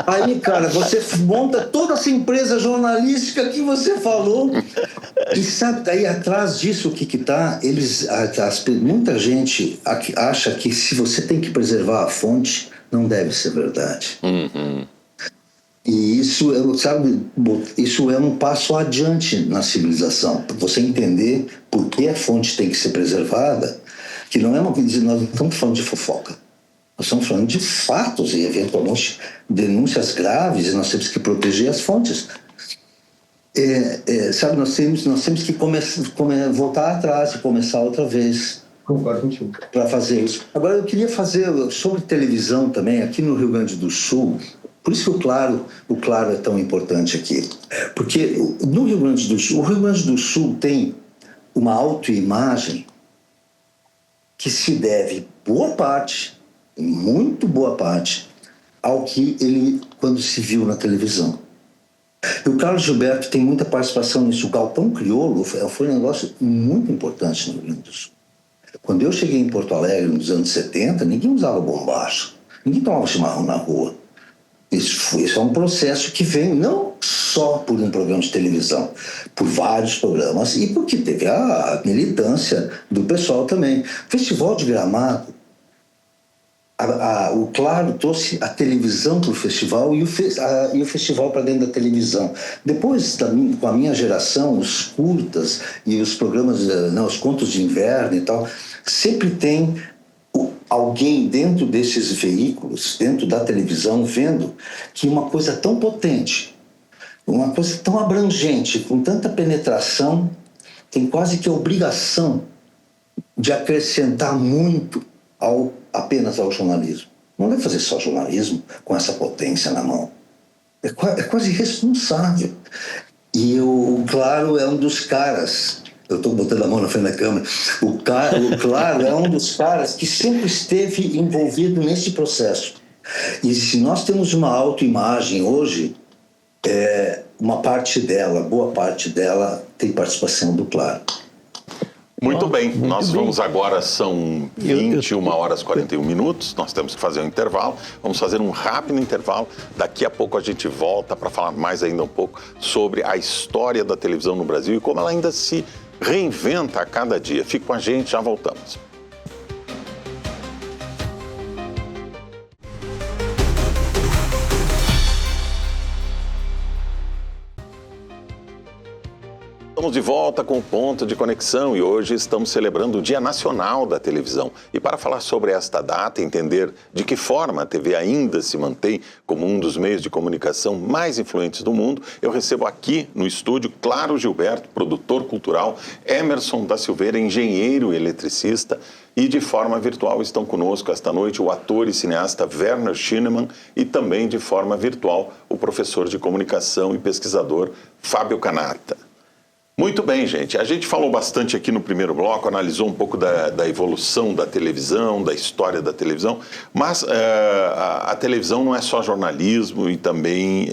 Aí, cara, você monta toda essa empresa jornalística que você falou. E sabe, daí atrás disso o que está? Muita gente acha que se você tem que preservar a fonte, não deve ser verdade. E isso, sabe, isso é um passo adiante na civilização. Você entender por que a fonte tem que ser preservada, que não é uma coisa, nós não estamos falando de fofoca. Nós estamos falando de fatos e, eventualmente, denúncias graves, e nós temos que proteger as fontes. Sabe, nós temos que voltar atrás e começar outra vez. Concordo contigo. Para fazer isso. Agora, eu queria fazer sobre televisão também, aqui no Rio Grande do Sul. Por isso que o Claro é tão importante aqui. Porque no Rio Grande do Sul, o Rio Grande do Sul tem uma autoimagem que se deve muito boa parte, ao que ele, quando se viu na televisão. E o Carlos Gilberto tem muita participação nisso. O Galpão Crioulo foi um negócio muito importante no Rio Grande do Sul. Quando eu cheguei em Porto Alegre, nos anos 70, ninguém usava bombacho, ninguém tomava chimarrão na rua. Isso é um processo que vem não só por um programa de televisão, por vários programas, e porque teve a militância do pessoal também. Festival de Gramado, o Claro trouxe a televisão para o festival e o festival para dentro da televisão. Depois, com a minha geração, os curtas e os programas, os contos de inverno e tal, sempre tem alguém dentro desses veículos, dentro da televisão, vendo que uma coisa tão potente, uma coisa tão abrangente, com tanta penetração, tem quase que a obrigação de acrescentar muito apenas ao jornalismo. não deve fazer só jornalismo com essa potência na mão. É quase irresponsável. E o Claro é um dos caras, eu estou botando a mão na frente da câmera, o Claro é um dos caras que sempre esteve envolvido nesse processo. E se nós temos uma autoimagem hoje, uma parte dela, boa parte dela, tem participação do Claro. Muito bem, nós vamos agora, são 21 horas e 41 minutos, nós temos que fazer um intervalo, vamos fazer um rápido intervalo, daqui a pouco a gente volta para falar mais ainda um pouco sobre a história da televisão no Brasil e como ela ainda se reinventa a cada dia. Fique com a gente, já voltamos. Estamos de volta com o Ponto de Conexão e hoje estamos celebrando o Dia Nacional da Televisão. E para falar sobre esta data e entender de que forma a TV ainda se mantém como um dos meios de comunicação mais influentes do mundo, eu recebo aqui no estúdio Claro Gilberto, produtor cultural, Emerson da Silveira, engenheiro e eletricista, e de forma virtual estão conosco esta noite o ator e cineasta Werner Schinemann e também de forma virtual o professor de comunicação e pesquisador Fábio Canata. Muito bem, gente. A gente falou bastante aqui no primeiro bloco, analisou um pouco da evolução da televisão, da história da televisão, mas a televisão não é só jornalismo e também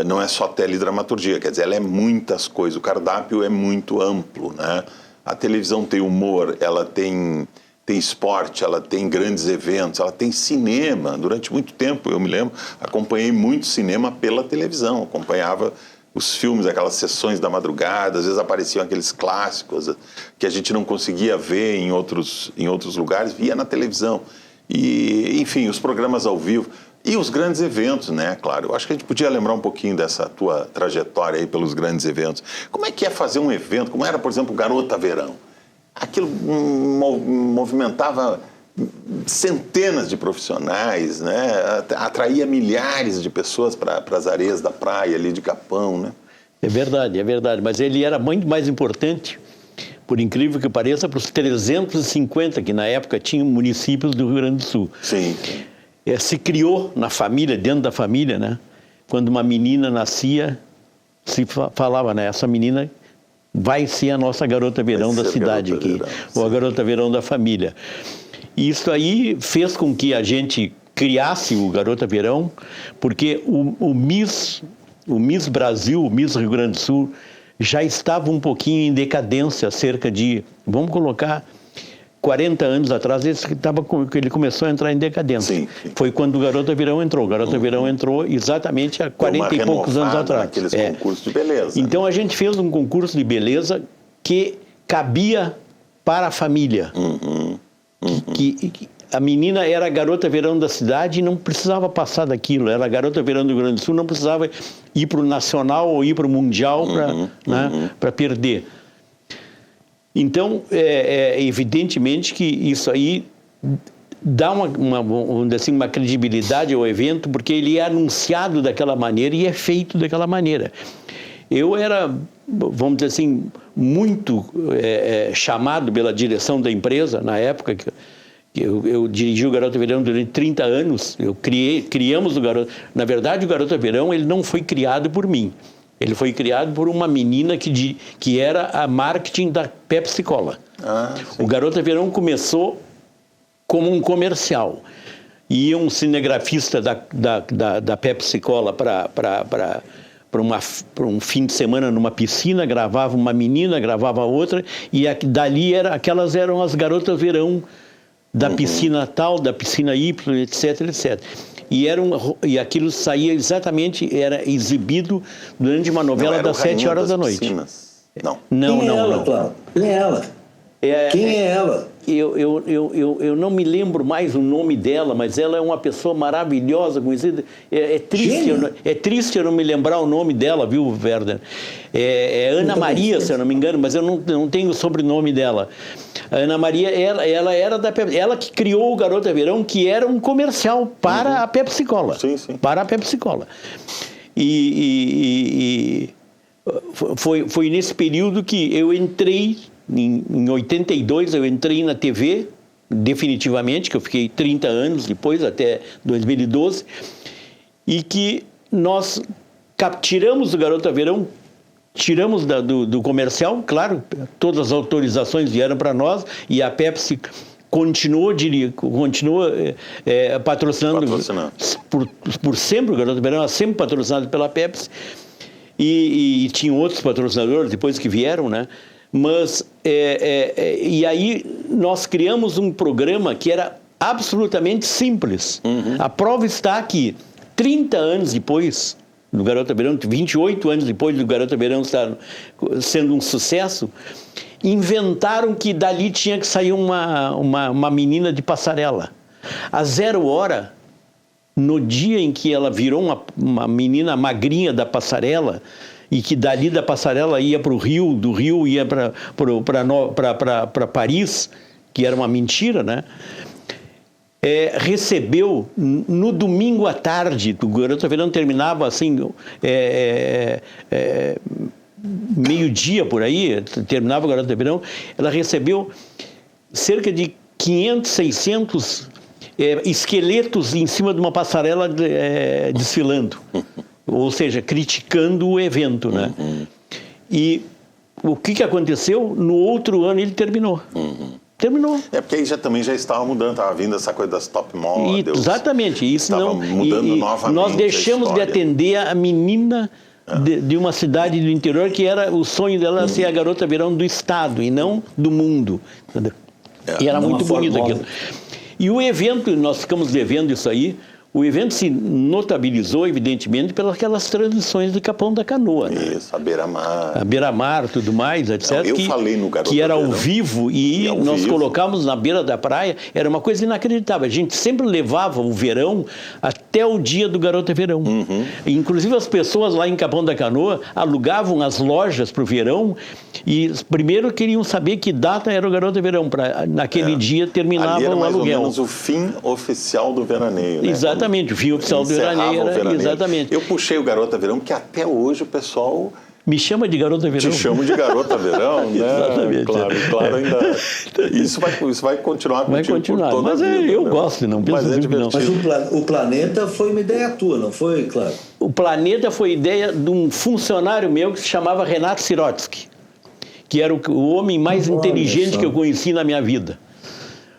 não é só teledramaturgia, quer dizer, ela é muitas coisas, o cardápio é muito amplo, né? A televisão tem humor, ela tem esporte, ela tem grandes eventos, ela tem cinema. Durante muito tempo, eu me lembro, acompanhei muito cinema pela televisão, acompanhava os filmes, aquelas sessões da madrugada, às vezes apareciam aqueles clássicos que a gente não conseguia ver em outros lugares, via na televisão. E, enfim, os programas ao vivo e os grandes eventos, né? Claro, eu acho que a gente podia lembrar um pouquinho dessa tua trajetória aí pelos grandes eventos. Como é que é fazer um evento? Como era, por exemplo, Garota Verão? Aquilo movimentava centenas de profissionais, né? Atraía milhares de pessoas para as areias da praia ali de Capão, né? É verdade, mas ele era muito mais importante, por incrível que pareça, para os 350 que na época tinham municípios do Rio Grande do Sul. Sim. Se criou na família, dentro da família, né? Quando uma menina nascia, se falava, né? Essa menina vai ser a nossa garota verão da cidade aqui, ou a garota verão da família. E isso aí fez com que a gente criasse o Garota Verão, porque o Miss Brasil, o Miss Rio Grande do Sul, já estava um pouquinho em decadência, cerca de, vamos colocar, 40 anos atrás, ele começou a entrar em decadência. Sim. Foi quando o Garota Verão entrou. O Garota Verão entrou exatamente há 40 e poucos anos atrás. Aqueles concursos de beleza. Então a gente fez um concurso de beleza que cabia para a família. Que a menina era a garota verão da cidade e não precisava passar daquilo, era a garota verão do Rio Grande do Sul, não precisava ir para o nacional ou ir para o mundial para perder. Então, evidentemente que isso aí dá uma credibilidade ao evento, porque ele é anunciado daquela maneira e é feito daquela maneira. Eu era, vamos dizer assim, muito chamado pela direção da empresa, na época que eu dirigi o Garota Verão durante 30 anos, criamos o Garota... Na verdade, o Garota Verão ele não foi criado por mim, ele foi criado por uma menina que era a marketing da Pepsi Cola. O Garota Verão começou como um comercial. Ia um cinegrafista da Pepsi Cola para um fim de semana numa piscina, gravava uma menina, gravava outra, e dali aquelas eram as garotas verão da piscina tal, da piscina Y, etc, etc. E aquilo saía exatamente, era exibido durante uma novela das 7 horas da noite. Piscinas. Não. Quem é ela, Claro? Quem é ela? Quem é ela? Eu não me lembro mais o nome dela, mas ela é uma pessoa maravilhosa, conhecida. É triste eu não me lembrar o nome dela, viu, Werner? É Ana Maria, se eu não me engano, mas eu não tenho o sobrenome dela. A Ana Maria, ela era da Pepsi, ela que criou o Garota Verão, que era um comercial para a Pepsi Cola. Sim. Para a Pepsi Cola. E foi nesse período que eu entrei. Em 82 eu entrei na TV definitivamente, que eu fiquei 30 anos depois, até 2012, e que nós tiramos do Garota Verão, tiramos do comercial, claro, todas as autorizações vieram para nós, e a Pepsi continua patrocinando. Por sempre, o Garota Verão é sempre patrocinado pela Pepsi, e tinham outros patrocinadores depois que vieram, né? Mas, e aí nós criamos um programa que era absolutamente simples. A prova está aqui, 30 anos depois do Garota Verão, 28 anos depois do Garota Verão estar sendo um sucesso, inventaram que dali tinha que sair uma menina de passarela. A 0 hora, no dia em que ela virou uma menina magrinha da passarela, e que dali da passarela ia para o Rio, do Rio ia para Paris, que era uma mentira, né? Recebeu no domingo à tarde, o Garota Verão terminava assim, meio-dia por aí, terminava o Garota Verão, ela recebeu cerca de 500, 600 esqueletos em cima de uma passarela desfilando. Ou seja, criticando o evento, né? E o que aconteceu? No outro ano ele terminou. Terminou. Porque aí também já estava mudando, estava vindo essa coisa das top models. Exatamente. Isso estava mudando novamente. Nós deixamos de atender a menina de uma cidade do interior que era o sonho dela ser a Garota Verão do estado e não do mundo. E era muito bonito aquilo. E o evento, nós ficamos devendo isso aí. O evento se notabilizou, evidentemente, pelas aquelas transmissões do Capão da Canoa. Né? Isso, a Beira-Mar. A Beira-Mar, tudo mais, etc. Não, eu falei no Garota que era ao Verão. vivo e nós colocávamos na beira da praia. Era uma coisa inacreditável. A gente sempre levava o verão até o dia do Garota Verão. Inclusive as pessoas lá em Capão da Canoa alugavam as lojas para o verão e primeiro queriam saber que data era o Garota Verão. Naquele dia terminava ali era o mais aluguel. ou menos o fim oficial do veraneio, né? Exatamente, o fim oficial do veraneio era, exatamente. Eu puxei o Garota Verão, porque até hoje o pessoal... Me chama de Garota Verão. Te chamo de Garota Verão, né? Exatamente. Claro, ainda... Isso vai continuar contigo. Vai continuar, por toda mas a vida, eu né? gosto, não penso mas não. Mas o Planeta foi uma ideia tua, não foi, claro? O Planeta foi ideia de um funcionário meu que se chamava Renato Sirotsky, que era o homem mais inteligente que eu conheci na minha vida.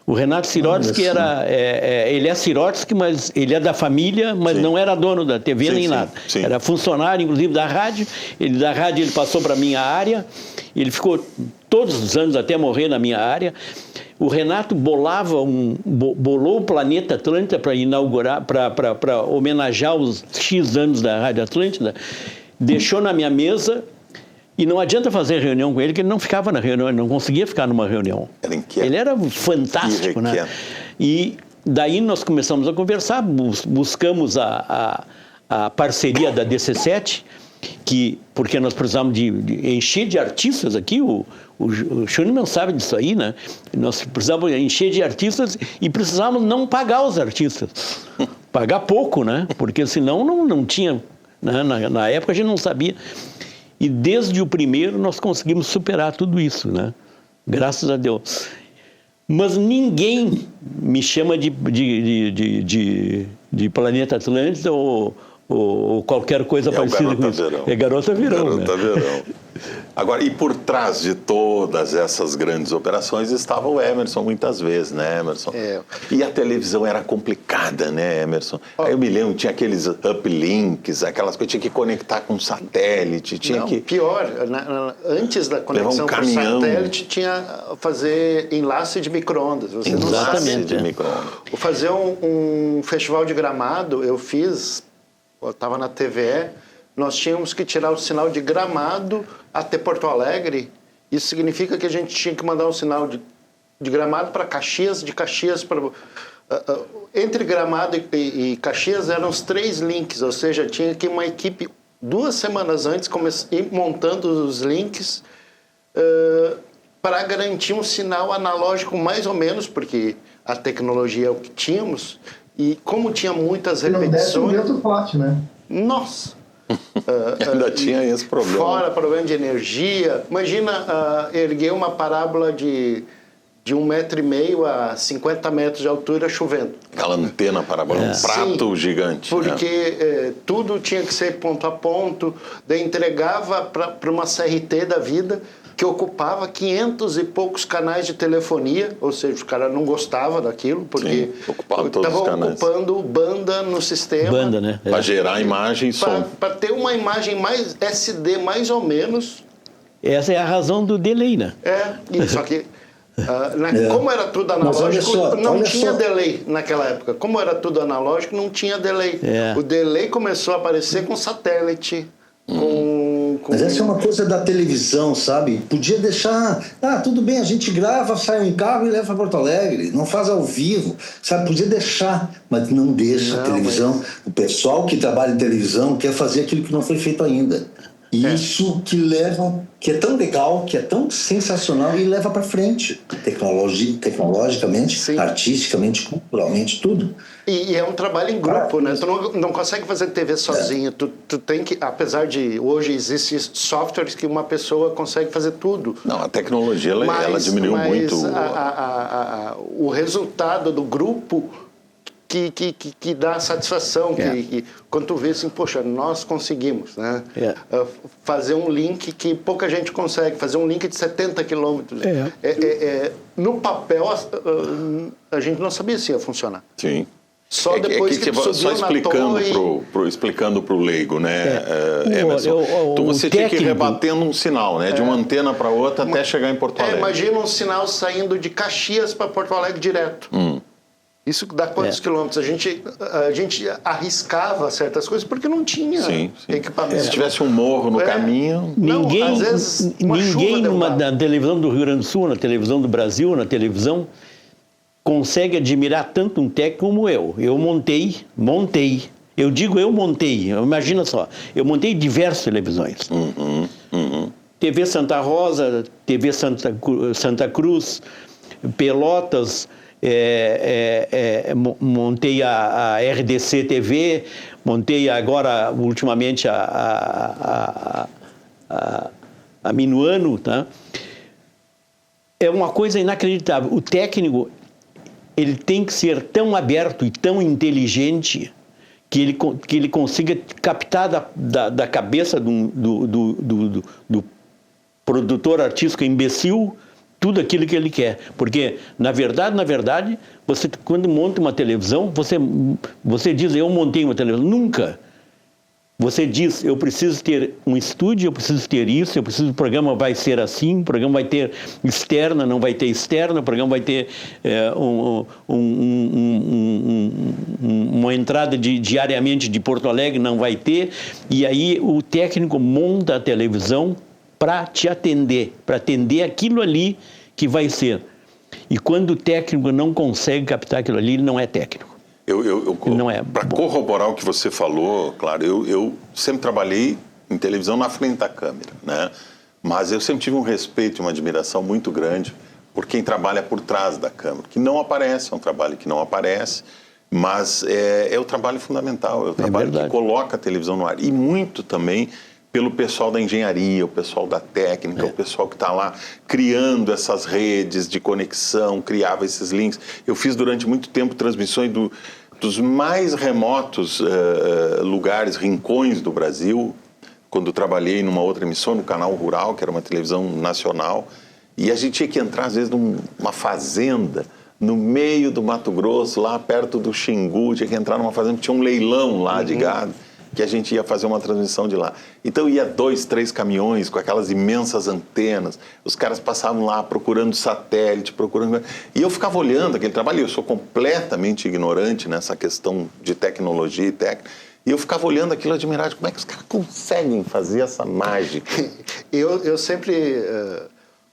O Renato Sirotsky ele é Sirotsky, mas ele é da família, mas não era dono da TV nem nada. Sim. Era funcionário, inclusive, da rádio. Da rádio ele passou para a minha área, ele ficou todos os anos até morrer na minha área. O Renato bolou o Planeta Atlântida para inaugurar, para homenagear os X anos da Rádio Atlântida, deixou na minha mesa. E não adianta fazer reunião com ele, que ele não ficava na reunião, ele não conseguia ficar numa reunião. Era inquieto. Ele era fantástico, né? E daí nós começamos a conversar, buscamos a parceria da DC7, porque nós precisávamos de encher de artistas aqui, o Schunemann sabe disso aí, né? Nós precisávamos encher de artistas e precisávamos não pagar os artistas. Pagar pouco, né? Porque senão não tinha... Né? Na época a gente não sabia... E desde o primeiro nós conseguimos superar tudo isso, né? Graças a Deus. Mas ninguém me chama de Planeta Atlântida ou qualquer coisa parecida com isso. É Garota Verão. Garota Verão. Agora, e por trás de todas essas grandes operações estava o Emerson muitas vezes, né, Emerson? E a televisão era complicada, né, Emerson? Aí eu me lembro, tinha aqueles uplinks, aquelas coisas, tinha que conectar com satélite, pior, antes da conexão com satélite, tinha fazer enlace de micro-ondas. Você não sabe. De micro-ondas. Fazer um festival de Gramado, eu fiz, eu estava na TVE, nós tínhamos que tirar o sinal de Gramado até Porto Alegre. Isso significa que a gente tinha que mandar um sinal de Gramado para Caxias, de Caxias para... entre Gramado e Caxias eram os 3 links, ou seja, tinha que uma equipe 2 semanas antes ir montando os links para garantir um sinal analógico mais ou menos, porque a tecnologia é o que tínhamos, e como tinha muitas repetições... Não desce um vento forte, né? Nossa! Ainda tinha esse problema. Fora problema de energia. Imagina erguer uma parábola de de 1,5 metro a 50 metros de altura chovendo. Aquela antena parabólica, um prato gigante. Porque tudo tinha que ser ponto a ponto, daí entregava para uma CRT da vida, que ocupava 500 e poucos canais de telefonia, ou seja, os caras não gostavam daquilo, porque estavam ocupando banda no sistema. Banda, né? Para gerar imagem e som. Para ter uma imagem mais SD, mais ou menos. Essa é a razão do delay, né? Só que como era tudo analógico, não tinha delay naquela época. Como era tudo analógico, não tinha delay. O delay começou a aparecer com satélite, Mas essa é uma coisa da televisão, sabe? Podia deixar... tudo bem, a gente grava, sai em carro e leva para Porto Alegre. Não faz ao vivo, sabe? Podia deixar, mas não deixa a televisão. O pessoal que trabalha em televisão quer fazer aquilo que não foi feito ainda. Isso que é tão legal, que é tão sensacional e leva para frente. Tecnologicamente, sim, artisticamente, culturalmente, tudo. E é um trabalho em grupo, né? Tu não consegue fazer TV sozinho. Tu tem que, apesar de hoje existem softwares que uma pessoa consegue fazer tudo. Não, a tecnologia ela diminuiu muito. O resultado do grupo que dá satisfação, que quando tu vê assim, poxa, nós conseguimos, né? Fazer um link que pouca gente consegue, fazer um link de 70 quilômetros. No papel, a gente não sabia se ia funcionar. Sim. Só depois que tu subiu explicando na torre... explicando para o leigo, né, Emerson? Você tinha que ir rebatendo um sinal, né, de uma antena para outra até chegar em Porto Alegre. Imagina um sinal saindo de Caxias para Porto Alegre direto. Isso dá quantos quilômetros? A gente arriscava certas coisas porque não tinha equipamento. Se tivesse um morro no caminho... Às vezes ninguém na televisão do Rio Grande do Sul, na televisão do Brasil, na televisão, consegue admirar tanto um técnico como eu. Eu montei. Eu digo eu montei. Imagina só. Eu montei diversas televisões. TV Santa Rosa, TV Santa Cruz, Pelotas... montei a RDC TV, montei agora, ultimamente, a Minuano, tá? É uma coisa inacreditável. O técnico, ele tem que ser tão aberto e tão inteligente que ele consiga captar da cabeça do produtor artístico imbecil tudo aquilo que ele quer. Porque, na verdade, você, quando monta uma televisão, você diz, eu montei uma televisão. Nunca. Você diz, eu preciso ter um estúdio, eu preciso ter isso, o programa vai ser assim, o programa vai ter externa, não vai ter externa, o programa vai ter uma entrada diariamente de Porto Alegre, não vai ter. E aí o técnico monta a televisão para te atender, para atender aquilo ali que vai ser. E quando o técnico não consegue captar aquilo ali, ele não é técnico. Para corroborar o que você falou, claro, eu sempre trabalhei em televisão na frente da câmera, né? Mas eu sempre tive um respeito e uma admiração muito grande por quem trabalha por trás da câmera, que não aparece, é um trabalho que não aparece, mas é o trabalho fundamental, é o trabalho que coloca a televisão no ar. E muito também pelo pessoal da engenharia, o pessoal da técnica, o pessoal que está lá criando essas redes de conexão, criava esses links. Eu fiz durante muito tempo transmissões dos mais remotos lugares, rincões do Brasil, quando trabalhei numa outra emissora, no Canal Rural, que era uma televisão nacional, e a gente tinha que entrar, às vezes, numa fazenda, no meio do Mato Grosso, lá perto do Xingu, tinha que entrar numa fazenda, tinha um leilão lá de gado, que a gente ia fazer uma transmissão de lá. Então ia 2, 3 caminhões com aquelas imensas antenas, os caras passavam lá procurando satélite, E eu ficava olhando aquele trabalho, eu sou completamente ignorante nessa questão de tecnologia e técnica, e eu ficava olhando aquilo admirado, como é que os caras conseguem fazer essa mágica? Eu sempre,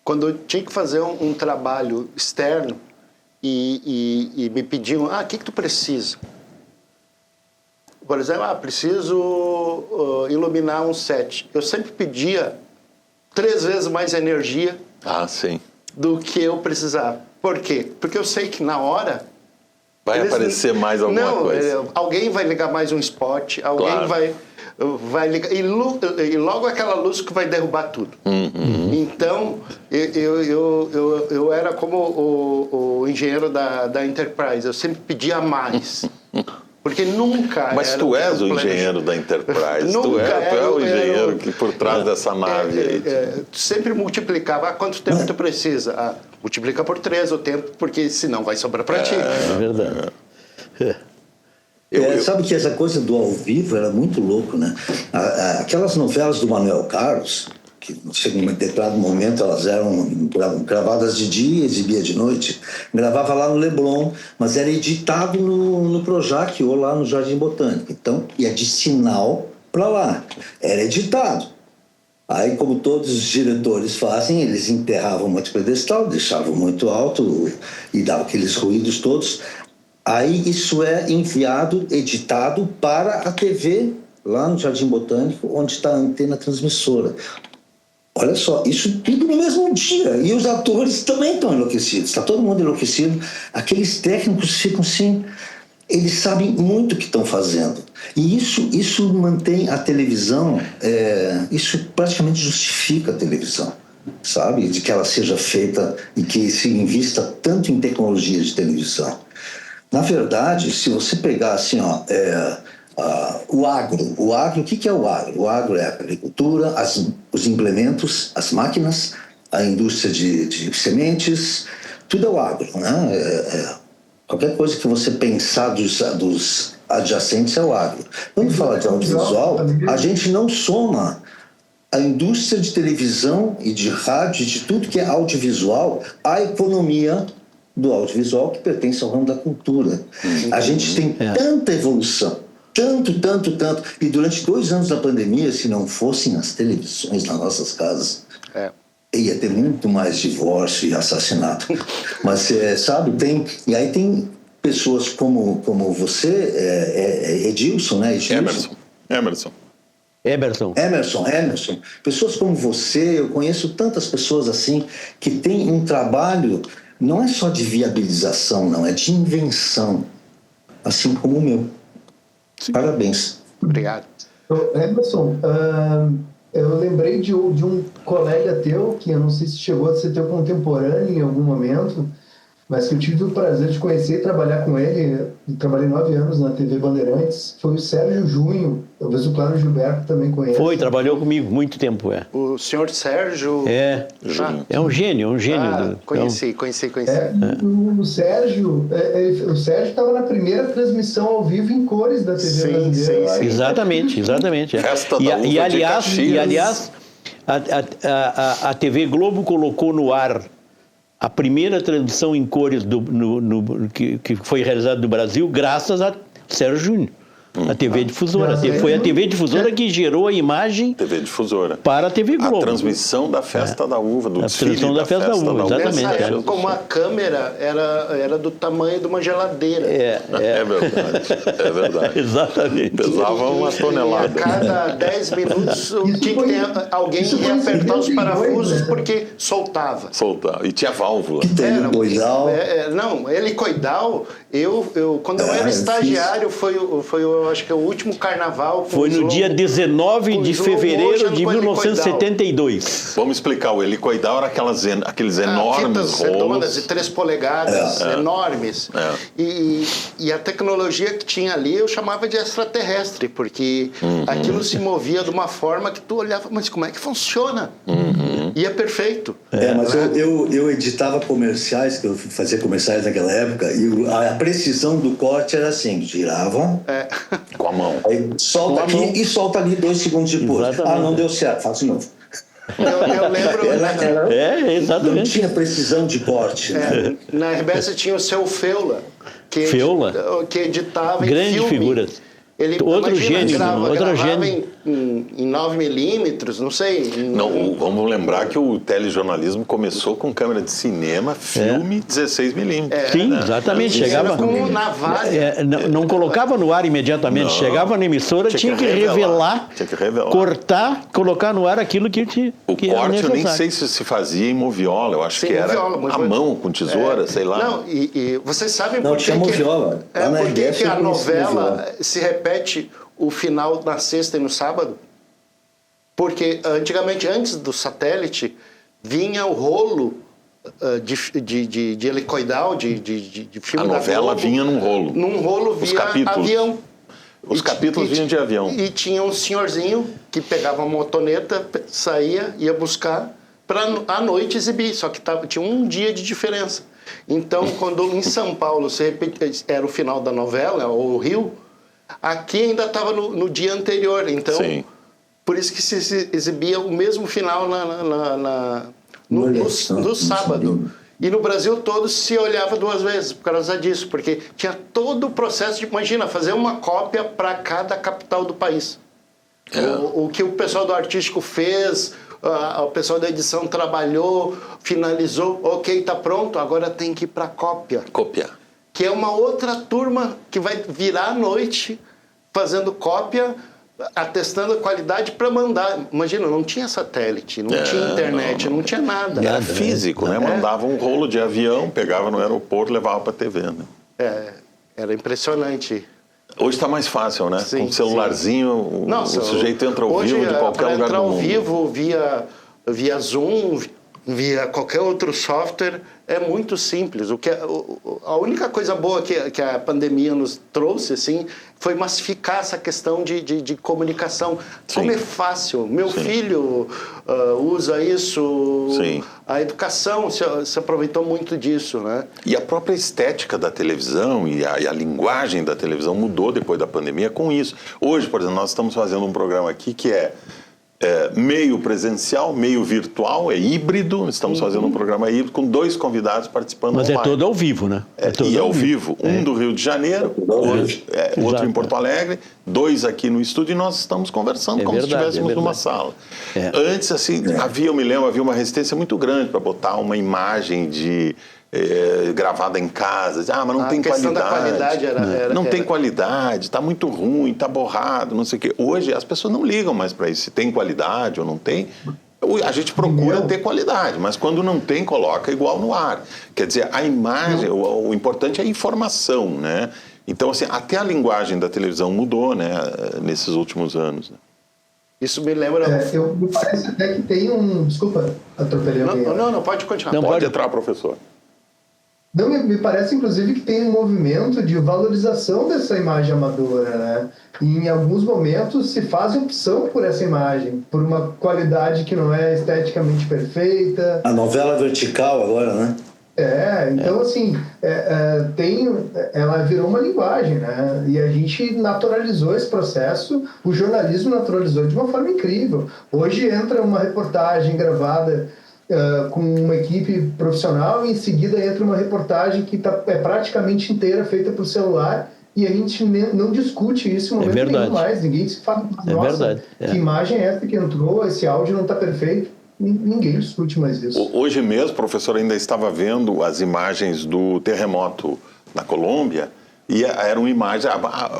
quando eu tinha que fazer um trabalho externo e me pediam, o que tu precisa? Por exemplo, preciso iluminar um set. Eu sempre pedia 3 vezes mais energia do que eu precisava. Por quê? Porque eu sei que na hora Vai aparecer mais alguma coisa. Alguém vai ligar mais um spot, alguém Claro. vai ligar. E logo aquela luz que vai derrubar tudo. Então, eu era como o engenheiro da Enterprise, eu sempre pedia mais. Porque nunca. Mas tu és o engenheiro da Enterprise, tu é o engenheiro que por trás dessa nave aí. Sempre multiplicava. Quanto tempo tu precisa? Multiplica por 3 o tempo, porque senão vai sobrar para ti. É verdade. Sabe que essa coisa do ao vivo era muito louco, né? Aquelas novelas do Manuel Carlos, que chega em um determinado momento elas eram gravadas de dia, exibia de noite, gravava lá no Leblon, mas era editado no Projac ou lá no Jardim Botânico. Então ia de sinal para lá, era editado. Aí, como todos os diretores fazem, eles enterravam muito pedestal, deixavam muito alto e davam aqueles ruídos todos. Aí isso é enviado, editado para a TV, lá no Jardim Botânico, onde está a antena transmissora. Olha só, isso tudo no mesmo dia. E os atores também estão enlouquecidos, está todo mundo enlouquecido. Aqueles técnicos ficam assim, eles sabem muito o que estão fazendo. E isso mantém a televisão, isso praticamente justifica a televisão, sabe? De que ela seja feita e que se invista tanto em tecnologia de televisão. Na verdade, se você pegar assim, o agro, o que é o agro? O agro é a agricultura, os implementos, as máquinas, a indústria de sementes, tudo é o agro, né? Qualquer coisa que você pensar dos adjacentes é o agro. Quando fala de audiovisual, a gente não soma a indústria de televisão e de rádio, de tudo que é audiovisual, à economia do audiovisual que pertence ao ramo da cultura. A gente tem tanta evolução, tanto, e durante 2 anos da pandemia, se não fossem as televisões nas nossas casas, ia ter muito mais divórcio e assassinato. Mas, sabe, e aí tem pessoas como você, Edilson, né? Emerson. Pessoas como você, eu conheço tantas pessoas assim, que têm um trabalho, não é só de viabilização, não, é de invenção, assim como o meu. Sim. Parabéns. Obrigado. Emerson, eu lembrei de um colega teu, que eu não sei se chegou a ser teu contemporâneo em algum momento, mas que eu tive o prazer de conhecer e trabalhar com ele. Eu trabalhei 9 anos na TV Bandeirantes. Foi o Sérgio Junho, talvez o Claro Gilberto também conhece. Trabalhou comigo muito tempo, O senhor Sérgio... É um gênio, Conheci. O Sérgio estava na primeira transmissão ao vivo em cores da TV Brasileira. Sim. Exatamente. Festa da Uva de Caxias. Aliás, a TV Globo colocou no ar a primeira transmissão em cores que foi realizada no Brasil graças a Sérgio Júnior. A TV Difusora. Foi a TV Difusora que gerou a imagem TV Difusora. Para a TV Globo. A transmissão da Festa da Uva, do desfile da Festa da Uva. Exatamente. Nessa época, como a câmera era do tamanho de uma geladeira. É verdade. Exatamente. Pesava uma tonelada. E a cada 10 minutos tinha que ter alguém que ia apertar os parafusos porque soltava. E tinha válvula. Helicoidal. Não, helicoidal. Quando eu era estagiário, foi acho que o último carnaval. Foi no dia 19 de fevereiro de 1972. Vamos explicar, o helicoidal era aqueles enormes fitas redondas de rolos. 3 polegadas, enormes. E a tecnologia que tinha ali eu chamava de extraterrestre, porque aquilo se movia de uma forma que tu olhava, mas como é que funciona? E é perfeito. Mas eu editava comerciais, que eu fazia comerciais naquela época, e a precisão do corte era assim, girava com a mão. Aí solta aqui e solta ali 2 segundos depois. Exatamente. Não deu certo, faz de novo. Eu lembro... exatamente. Não tinha precisão de corte. Né? Na RBS tinha o seu Feula, que editava em Grandes filme. figuras. Ele outro gênio, gravava gênio. em 9mm, não sei. Não, vamos lembrar que o telejornalismo começou com câmera de cinema, filme 16mm. Sim, exatamente. Chegava com navalha. Não colocava no ar imediatamente. Não. Chegava na emissora, tinha que revelar, cortar, colocar no ar aquilo que tinha. O que corte era eu nem sei se fazia em moviola, eu acho que era à mão, com tesoura, sei lá. Não, e vocês sabem Não, por que tinha moviola. por que RBS a eu conheci novela moviola. se repete o final na sexta e no sábado? Porque antigamente, antes do satélite, vinha o rolo de helicoidal, de filme A da novela Globo. vinha num rolo. Num rolo Os via capítulos. avião. Os capítulos vinham de avião. E tinha um senhorzinho que pegava uma motoneta, saía, ia buscar, para à noite exibir. Só que tinha um dia de diferença. Então, quando em São Paulo era o final da novela, ou o Rio, aqui ainda estava no dia anterior. Então, Sim. por isso que se exibia o mesmo final no sábado. E no Brasil todo se olhava 2 vezes por causa disso, porque tinha todo o processo de, imagina, fazer uma cópia para cada capital do país. O que o pessoal do artístico fez, o pessoal da edição trabalhou, finalizou, ok, está pronto, agora tem que ir para cópia. Copiar. Que é uma outra turma que vai virar à noite fazendo cópia, atestando a qualidade para mandar. Imagina, não tinha satélite, não tinha internet, não tinha nada. Era físico, né? Mandava um rolo de avião, pegava no aeroporto, levava para a TV, né? Era impressionante. Hoje está mais fácil, né? Sim, com um celularzinho, o sujeito entra ao vivo de qualquer lugar do entrar ao mundo. vivo via Zoom, via qualquer outro software, é muito simples. A única coisa boa que a pandemia nos trouxe, assim, foi massificar essa questão de comunicação. Sim. Como é fácil. Meu Sim. filho usa isso. Sim. A educação se aproveitou muito disso, né? E a própria estética da televisão e a linguagem da televisão mudou depois da pandemia com isso. Hoje, por exemplo, nós estamos fazendo um programa aqui que é meio presencial, meio virtual, é híbrido. Estamos fazendo um programa híbrido com 2 convidados participando Mas online. é todo ao vivo, né? E ao vivo. Um do Rio de Janeiro, outro em Porto Alegre, 2 aqui no estúdio, e nós estamos conversando como se estivéssemos numa sala. Antes, assim, eu me lembro, havia uma resistência muito grande para botar uma imagem gravada em casa. Mas não tem qualidade. Da qualidade não tem qualidade, está muito ruim, está borrado, não sei o quê. Hoje as pessoas não ligam mais para isso, se tem qualidade ou não tem. A gente procura ter qualidade, mas quando não tem, coloca igual no ar. Quer dizer, a imagem, o importante é a informação, né? Então, assim, até a linguagem da televisão mudou, né, nesses últimos anos. Né? Isso me lembra... Me parece até que tem Desculpa, atropelei alguém. Não, pode continuar. Não, pode entrar, professor. Não, me parece, inclusive, que tem um movimento de valorização dessa imagem amadora, né? E em alguns momentos se faz opção por essa imagem, por uma qualidade que não é esteticamente perfeita. A novela vertical agora, né? Então, assim, ela virou uma linguagem, né? E a gente naturalizou esse processo, o jornalismo naturalizou de uma forma incrível. Hoje entra uma reportagem gravada com uma equipe profissional e em seguida entra uma reportagem que é praticamente inteira feita por celular e a gente não discute isso em momento nenhum mais. Ninguém se fala, nossa, que imagem é essa que entrou, esse áudio não está perfeito. Ninguém discute mais isso. Hoje mesmo, professor, ainda estava vendo as imagens do terremoto na Colômbia. E eram imagens,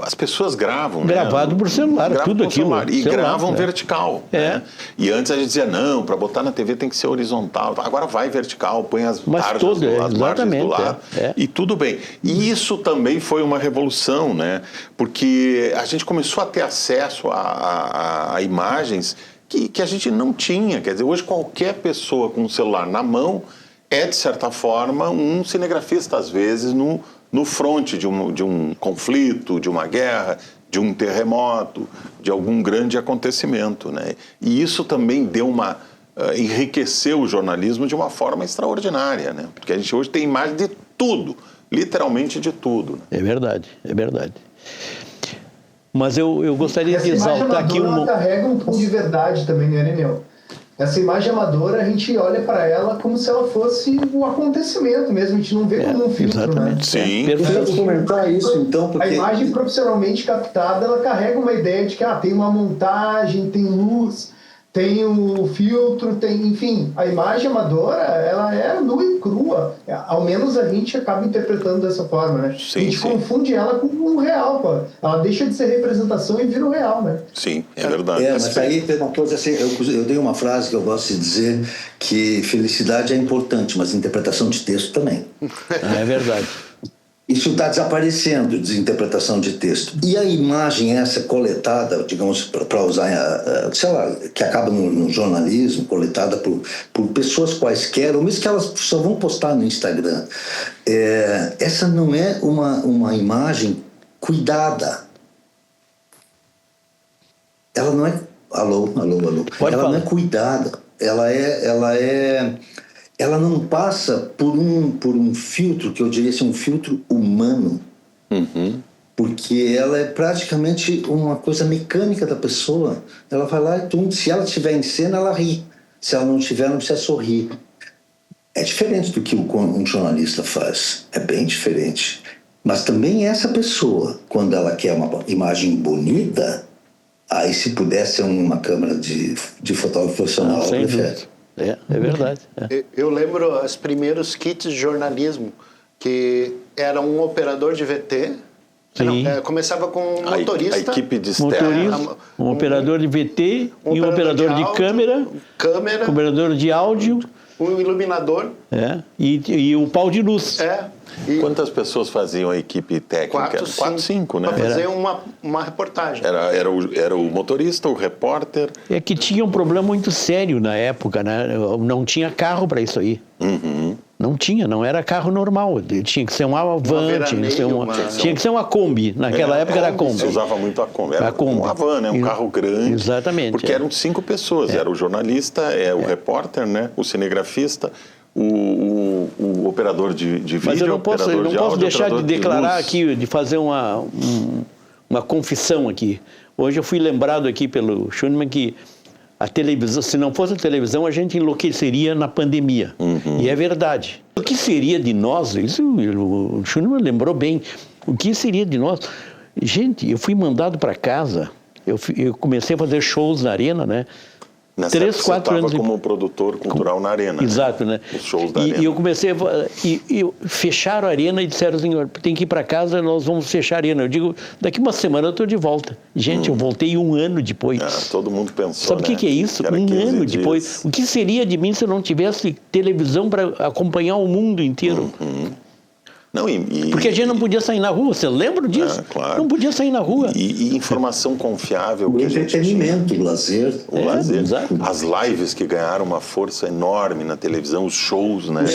as pessoas gravam, gravado por celular, tudo aquilo. E gravam vertical. Né? E antes a gente dizia, não, para botar na TV tem que ser horizontal. Agora vai vertical, põe as margens do lado. E tudo bem. E isso também foi uma revolução, né? Porque a gente começou a ter acesso a imagens que a gente não tinha. Quer dizer, hoje qualquer pessoa com um celular na mão é, de certa forma, um cinegrafista, às vezes, no fronte de um conflito, de uma guerra, de um terremoto, de algum grande acontecimento, né? E isso também enriqueceu o jornalismo de uma forma extraordinária, né? Porque a gente hoje tem imagem de tudo, literalmente de tudo. Né? É verdade. Mas eu gostaria de exaltar aqui ela carrega um tom de verdade também, né, Ireneu? essa imagem amadora, a gente olha para ela como se ela fosse um acontecimento mesmo, a gente não vê como um filtro, exatamente. né? Sim. Perfeito. Eu vou comentar isso, então, porque... A imagem profissionalmente captada, ela carrega uma ideia de que tem uma montagem, tem luz, tem o filtro, enfim, a imagem amadora, ela é nua e crua. Ao menos a gente acaba interpretando dessa forma, né? Sim, a gente confunde ela com o real, pô. Ela deixa de ser representação e vira o real, né? Sim, é verdade. Mas aí tem uma coisa assim, eu dei uma frase que eu gosto de dizer, que felicidade é importante, mas interpretação de texto também. É verdade. Isso está desaparecendo, desinterpretação de texto. E a imagem essa coletada, digamos, para usar, sei lá, que acaba no jornalismo, coletada por pessoas quaisquer, ou mesmo que elas só vão postar no Instagram, essa não é uma imagem cuidada. Ela não é... Alô. Pode ela falar. não é cuidada. Ela não passa por um filtro, que eu diria assim, um filtro humano. Uhum. Porque ela é praticamente uma coisa mecânica da pessoa. Ela vai lá e se ela estiver em cena, ela ri. Se ela não estiver, não precisa sorrir. É diferente do que um jornalista faz. É bem diferente. Mas também essa pessoa, quando ela quer uma imagem bonita, aí se pudesse uma câmera de fotógrafo profissional, Sem eu prefiro. dúvida. É verdade. Eu lembro os primeiros kits de jornalismo, que era um operador de VT. Sim. Começava com um A motorista. equipe de externo. Motorista, um operador de VT e um operador de áudio, câmera, câmera, um operador de áudio, um iluminador. e o pau de luz. E Quantas pessoas faziam a equipe técnica? 4, 5, né? Para fazer uma reportagem. Era o motorista, o repórter. É que tinha um problema muito sério na época, né? Não tinha carro para isso aí. Uhum. Não tinha, não era carro normal. Tinha que ser uma van, tinha que ser uma Kombi. Naquela época era Kombi. Se usava muito a Kombi. Era A Kombi. uma van, né? Um carro grande. Exatamente. Porque eram 5 pessoas. Era o jornalista, o repórter, né? O cinegrafista, o operador de vídeo, Mas eu não posso áudio, deixar de declarar luz. aqui, de fazer uma confissão aqui. Hoje eu fui lembrado aqui pelo Schunemann que a televisão, se não fosse a televisão, a gente enlouqueceria na pandemia. Uhum. E é verdade. O que seria de nós? Isso o Schunemann lembrou bem. O que seria de nós? Gente, eu fui mandado para casa. Eu comecei a fazer shows na Arena, né? Nessa 3, 4 anos. Você estava como produtor cultural na Arena. Exato, né? Os shows da Arena. E eu comecei e fecharam a Arena e disseram assim, tem que ir para casa, nós vamos fechar a Arena. Eu digo, daqui uma semana eu estou de volta. Gente, eu voltei 1 ano depois. Todo mundo pensou, Sabe o que é isso? Que era 1 ano 15 depois. dias. O que seria de mim se eu não tivesse televisão para acompanhar o mundo inteiro? Não, Porque a gente não podia sair na rua, você lembra disso? Claro. Não podia sair na rua. E informação confiável O que a gente tinha. entretenimento, o lazer. O lazer. exato. As lives que ganharam uma força enorme na televisão, os shows, né?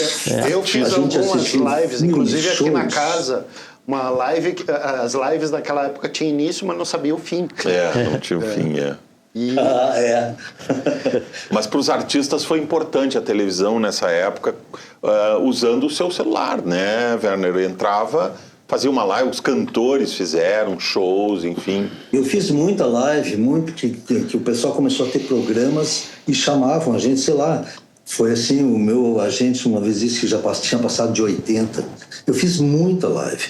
Eu fiz A gente algumas assistiu lives, mini inclusive aqui na shows. casa. Uma live, as lives naquela época tinham início, mas não sabia o fim. Não tinha fim, Mas para os artistas foi importante a televisão nessa época, usando o seu celular, né, Werner? Entrava, fazia uma live, os cantores fizeram shows, enfim. Eu fiz muita live, muito que o pessoal começou a ter programas e chamavam a gente, sei lá. Foi assim, o meu agente uma vez disse que já tinha passado de 80. Eu fiz muita live.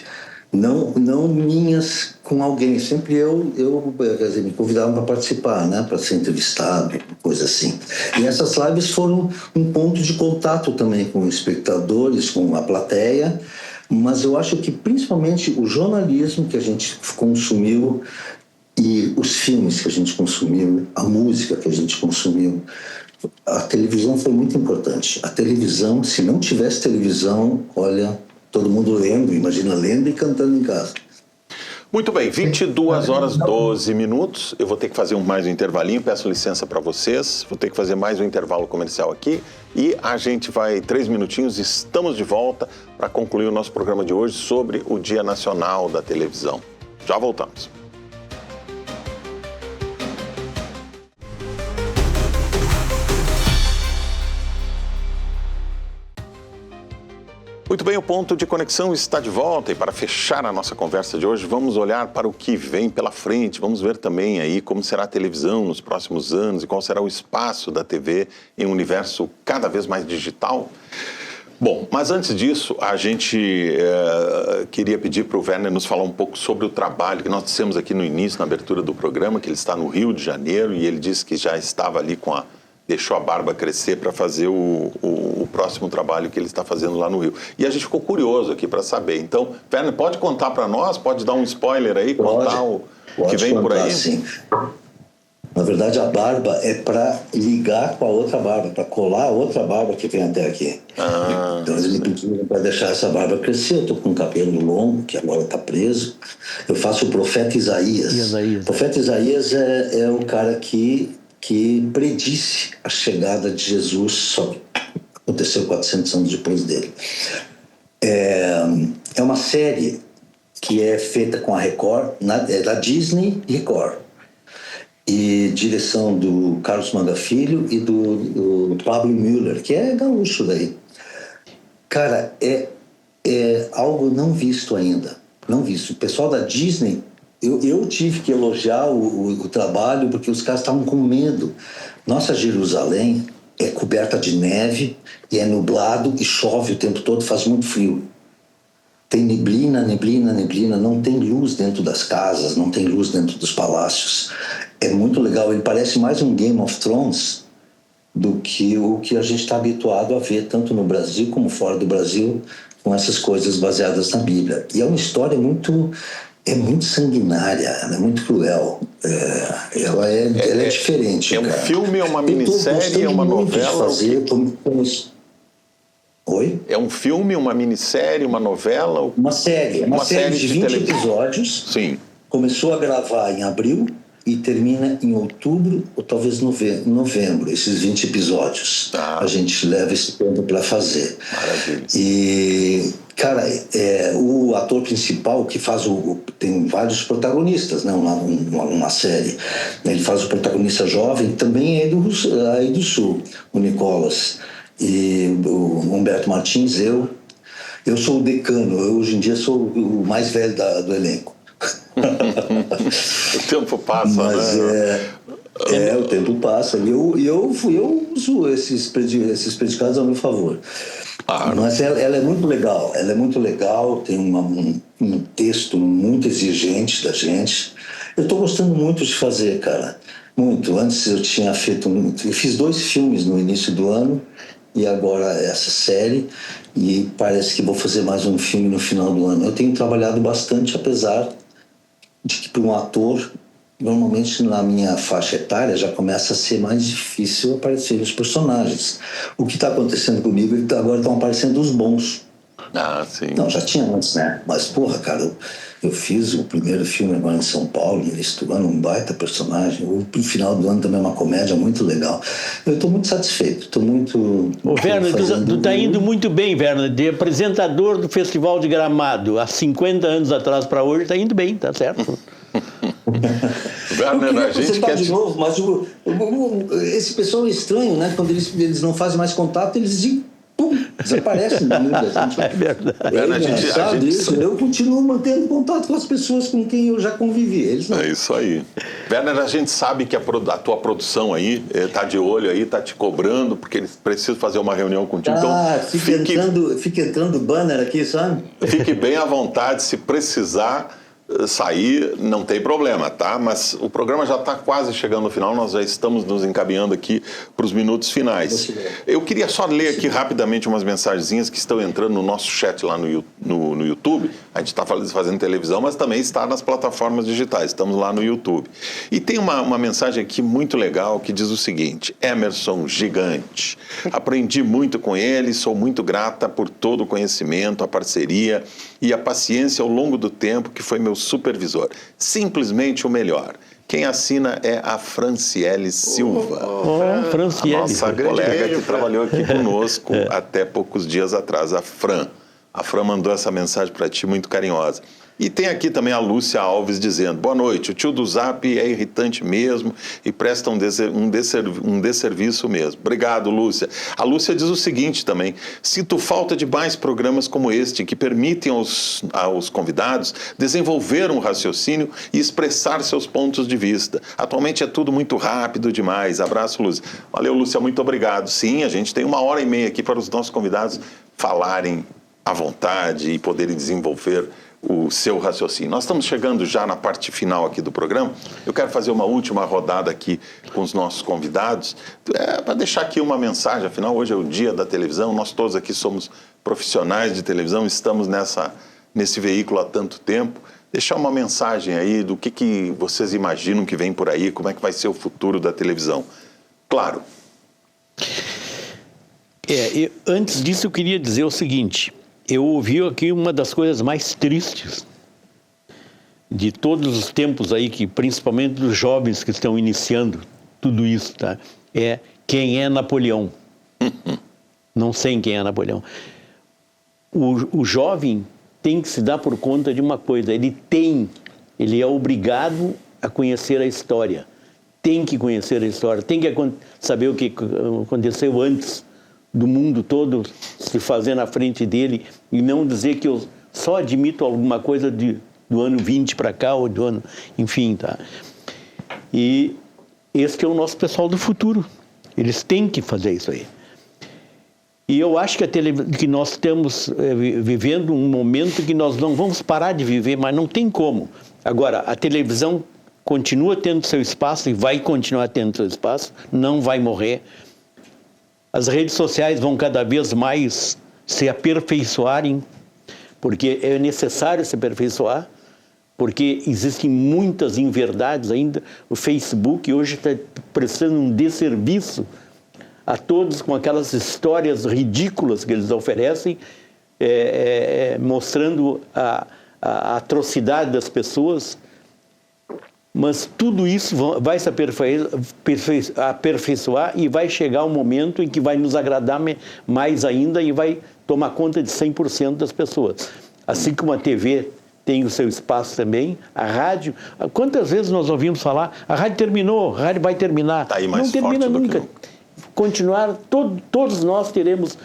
Não minhas com alguém, sempre quer dizer, me convidavam para participar, né, para ser entrevistado, coisa assim. E essas lives foram um ponto de contato também com os espectadores, com a plateia, mas eu acho que principalmente o jornalismo que a gente consumiu e os filmes que a gente consumiu, a música que a gente consumiu, a televisão foi muito importante. A televisão, se não tivesse televisão, olha... Todo mundo lendo, imagina lendo e cantando em casa. Muito bem, 22 horas 12 minutos. Eu vou ter que fazer mais um intervalinho, peço licença para vocês. Vou ter que fazer mais um intervalo comercial aqui. E a gente vai, 3 minutinhos, estamos de volta para concluir o nosso programa de hoje sobre o Dia Nacional da Televisão. Já voltamos. Muito bem, o Ponto de Conexão está de volta e para fechar a nossa conversa de hoje, vamos olhar para o que vem pela frente, vamos ver também aí como será a televisão nos próximos anos e qual será o espaço da TV em um universo cada vez mais digital. Bom, mas antes disso, a gente queria pedir para o Werner nos falar um pouco sobre o trabalho que nós dissemos aqui no início, na abertura do programa, que ele está no Rio de Janeiro e ele disse que já estava ali deixou a barba crescer para fazer o próximo trabalho que ele está fazendo lá no Rio. E a gente ficou curioso aqui para saber. Então, Werner, pode contar para nós? Pode dar um spoiler aí? Contar o que vem por aí? Sim. Na verdade, a barba é para ligar com a outra barba, para colar a outra barba que vem até aqui. Então, eles me pediram para deixar essa barba crescer. Eu estou com um cabelo longo, que agora está preso. Eu faço o profeta Isaías. O profeta Isaías é o cara que predisse a chegada de Jesus, só aconteceu 400 anos depois dele. É uma série que é feita com a Record, da Disney Record, e direção do Carlos Manga Filho e do Pablo Müller, que é gaúcho daí. Cara, é algo não visto ainda, não visto. O pessoal da Disney, eu tive que elogiar o trabalho porque os caras estavam com medo. Nossa Jerusalém é coberta de neve e é nublado e chove o tempo todo, faz muito frio. Tem neblina, não tem luz dentro das casas, não tem luz dentro dos palácios. É muito legal, ele parece mais um Game of Thrones do que o que a gente está habituado a ver, tanto no Brasil como fora do Brasil, com essas coisas baseadas na Bíblia. E é uma história muito sanguinária, ela é muito cruel. Ela é diferente. É um filme, é uma minissérie, é uma novela? Oi? É um filme, uma minissérie, uma novela? Uma série de 20 episódios. Sim. Começou a gravar em abril e termina em outubro ou talvez novembro, esses 20 episódios. A gente leva esse tempo para fazer. Maravilha. E, cara, o ator principal que faz tem vários protagonistas, né? Uma série. Ele faz o protagonista jovem, também é aí do Sul, o Nicolas. E o Humberto Martins, eu sou o decano, eu hoje em dia sou o mais velho do elenco. O tempo passa, mas, né? O tempo passa. E eu uso esses predicados a meu favor. Mas ela é muito legal, tem um texto muito exigente da gente. Eu estou gostando muito de fazer, cara. Muito. Antes eu tinha feito eu fiz 2 filmes no início do ano e agora essa série, e parece que vou fazer mais um filme no final do ano. Eu tenho trabalhado bastante, apesar de que para um ator, normalmente na minha faixa etária já começa a ser mais difícil aparecer os personagens. O que está acontecendo comigo, agora estão aparecendo os bons. Sim. Não, já tinha antes, né? Mas, porra, cara, eu fiz o primeiro filme agora em São Paulo, no início do ano, um baita personagem. O final do ano também é uma comédia muito legal. Eu estou muito satisfeito, estou muito... Ô, Werner, tu está indo muito bem, Werner, de apresentador do Festival de Gramado, há 50 anos atrás para hoje, está indo bem, tá certo? Werner, a gente quer de novo, mas esse pessoal é estranho, né? Quando eles não fazem mais contato, eles desaparecem da vida. É verdade. Eu continuo mantendo contato com as pessoas com quem eu já convivi. Eles não. É isso aí. Werner, a gente sabe que a tua produção aí está de olho aí, está te cobrando, porque eles precisam fazer uma reunião contigo. Fica entrando banner aqui, sabe? Fique bem à vontade, se precisar sair, não tem problema, tá? Mas o programa já está quase chegando no final, nós já estamos nos encaminhando aqui para os minutos finais. Eu queria só ler aqui rapidamente umas mensagenzinhas que estão entrando no nosso chat lá no YouTube. A gente está fazendo televisão, mas também está nas plataformas digitais, estamos lá no YouTube. E tem uma mensagem aqui muito legal que diz o seguinte: Emerson Gigante, aprendi muito com ele, sou muito grata por todo o conhecimento, a parceria e a paciência ao longo do tempo que foi meu supervisor. Simplesmente o melhor. Quem assina é a Franciele Silva. Franciele. A nossa colega que trabalhou aqui conosco até poucos dias atrás, a Fran. A Fran mandou essa mensagem para ti muito carinhosa. E tem aqui também a Lúcia Alves dizendo: boa noite, o tio do Zap é irritante mesmo e presta um desserviço mesmo. Obrigado, Lúcia. A Lúcia diz o seguinte também: sinto falta de mais programas como este, que permitem aos convidados desenvolver um raciocínio e expressar seus pontos de vista. Atualmente é tudo muito rápido demais. Abraço, Lúcia. Valeu, Lúcia, muito obrigado. Sim, a gente tem 1h30 aqui para os nossos convidados falarem à vontade e poderem desenvolver o seu raciocínio. Nós estamos chegando já na parte final aqui do programa. Eu quero fazer uma última rodada aqui com os nossos convidados, para deixar aqui uma mensagem. Afinal, hoje é o dia da televisão, nós todos aqui somos profissionais de televisão, estamos nesse veículo há tanto tempo. Deixar uma mensagem aí do que vocês imaginam que vem por aí, como é que vai ser o futuro da televisão. Claro. Antes disso, eu queria dizer o seguinte: eu ouvi aqui uma das coisas mais tristes de todos os tempos aí, que principalmente dos jovens que estão iniciando tudo isso, tá? É quem é Napoleão. Não sei quem é Napoleão. O jovem tem que se dar por conta de uma coisa: ele é obrigado a conhecer a história. Tem que conhecer a história, tem que saber o que aconteceu antes do mundo todo se fazer na frente dele, e não dizer que eu só admito alguma coisa do ano 20 para cá, ou do ano... Enfim, tá? E esse é o nosso pessoal do futuro. Eles têm que fazer isso aí. E eu acho que nós estamos vivendo um momento que nós não vamos parar de viver, mas não tem como. Agora, a televisão continua tendo seu espaço e vai continuar tendo seu espaço, não vai morrer. As redes sociais vão cada vez mais se aperfeiçoarem, porque é necessário se aperfeiçoar, porque existem muitas inverdades ainda. O Facebook hoje está prestando um desserviço a todos com aquelas histórias ridículas que eles oferecem, mostrando a atrocidade das pessoas. Mas tudo isso vai se aperfeiçoar e vai chegar um momento em que vai nos agradar mais ainda e vai tomar conta de 100% das pessoas. Assim como a TV tem o seu espaço também, a rádio... Quantas vezes nós ouvimos falar: a rádio terminou, a rádio vai terminar. Tá aí mais não termina forte nunca. Continuar, todos nós teremos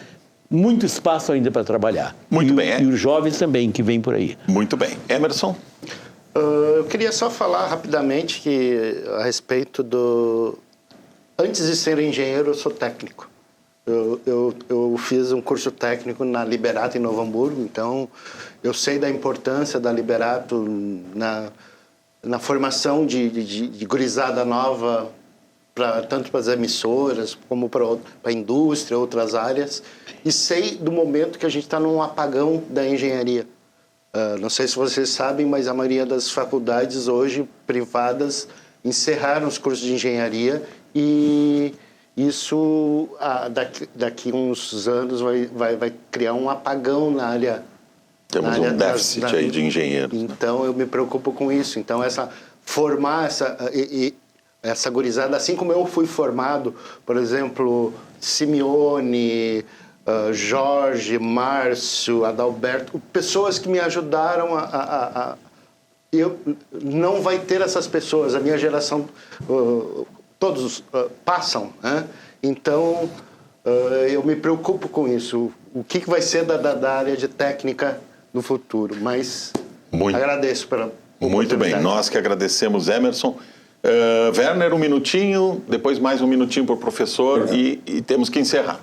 muito espaço ainda para trabalhar. Muito bem. E os jovens também que vêm por aí. Muito bem. Emerson? Eu queria só falar rapidamente a respeito do... Antes de ser engenheiro, eu sou técnico. Eu fiz um curso técnico na Liberato em Novo Hamburgo, então eu sei da importância da Liberato na formação de gurizada nova, tanto para as emissoras como para a indústria, outras áreas, e sei do momento que a gente está num apagão da engenharia. Não sei se vocês sabem, mas a maioria das faculdades hoje privadas encerraram os cursos de engenharia, e isso daqui uns anos vai criar um apagão na área. Temos um déficit aí de engenheiros. Então eu me preocupo com isso. Então formar essa gurizada, assim como eu fui formado, por exemplo, Simeone, Jorge, Márcio, Adalberto, pessoas que me ajudaram não vai ter essas pessoas, a minha geração, todos passam, né? Então eu me preocupo com isso, o que vai ser da área de técnica no futuro, mas agradeço pela oportunidade. Muito bem, nós que agradecemos, Emerson. Werner, um minutinho, depois mais um minutinho para o professor e temos que encerrar.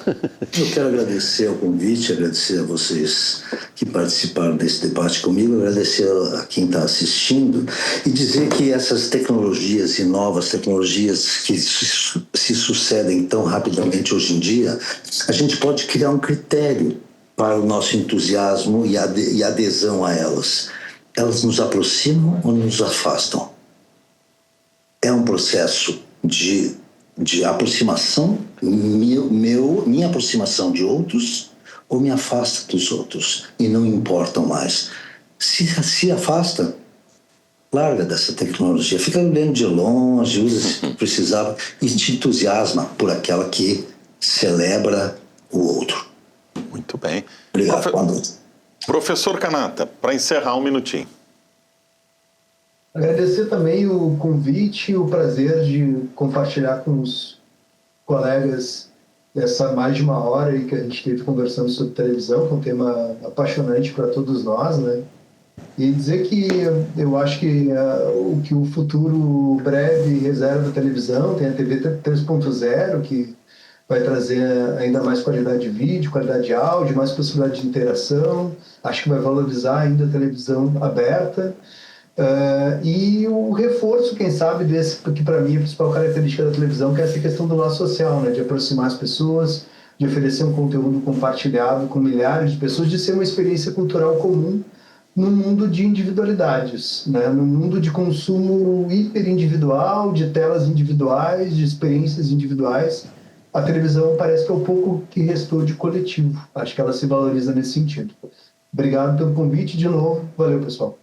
Eu quero agradecer o convite, agradecer a vocês que participaram desse debate comigo, agradecer a quem está assistindo e dizer que essas tecnologias e novas tecnologias que se sucedem tão rapidamente hoje em dia, a gente pode criar um critério para o nosso entusiasmo e adesão a elas. Elas nos aproximam ou nos afastam? É um processo de aproximação, minha aproximação de outros, ou me afasta dos outros e não importam mais. Se afasta, larga dessa tecnologia, fica olhando de longe, usa se precisar e te entusiasma por aquela que celebra o outro. Muito Muito bem. Obrigado. Boa noite. Professor Kanata, para encerrar, um minutinho. Agradecer também o convite e o prazer de compartilhar com os colegas essa mais de uma hora aí que a gente teve conversando sobre televisão, que é um tema apaixonante para todos nós, né? E dizer que eu acho que o futuro breve reserva a televisão, tem a TV 3.0, que vai trazer ainda mais qualidade de vídeo, qualidade de áudio, mais possibilidade de interação, acho que vai valorizar ainda a televisão aberta. E o reforço, quem sabe, desse, que para mim é a principal característica da televisão, que é essa questão do laço social, né? De aproximar as pessoas, de oferecer um conteúdo compartilhado com milhares de pessoas, de ser uma experiência cultural comum num mundo de individualidades, né? Num mundo de consumo hiperindividual, de telas individuais, de experiências individuais. A televisão parece que é um pouco que restou de coletivo. Acho que ela se valoriza nesse sentido. Obrigado pelo convite de novo. Valeu, pessoal.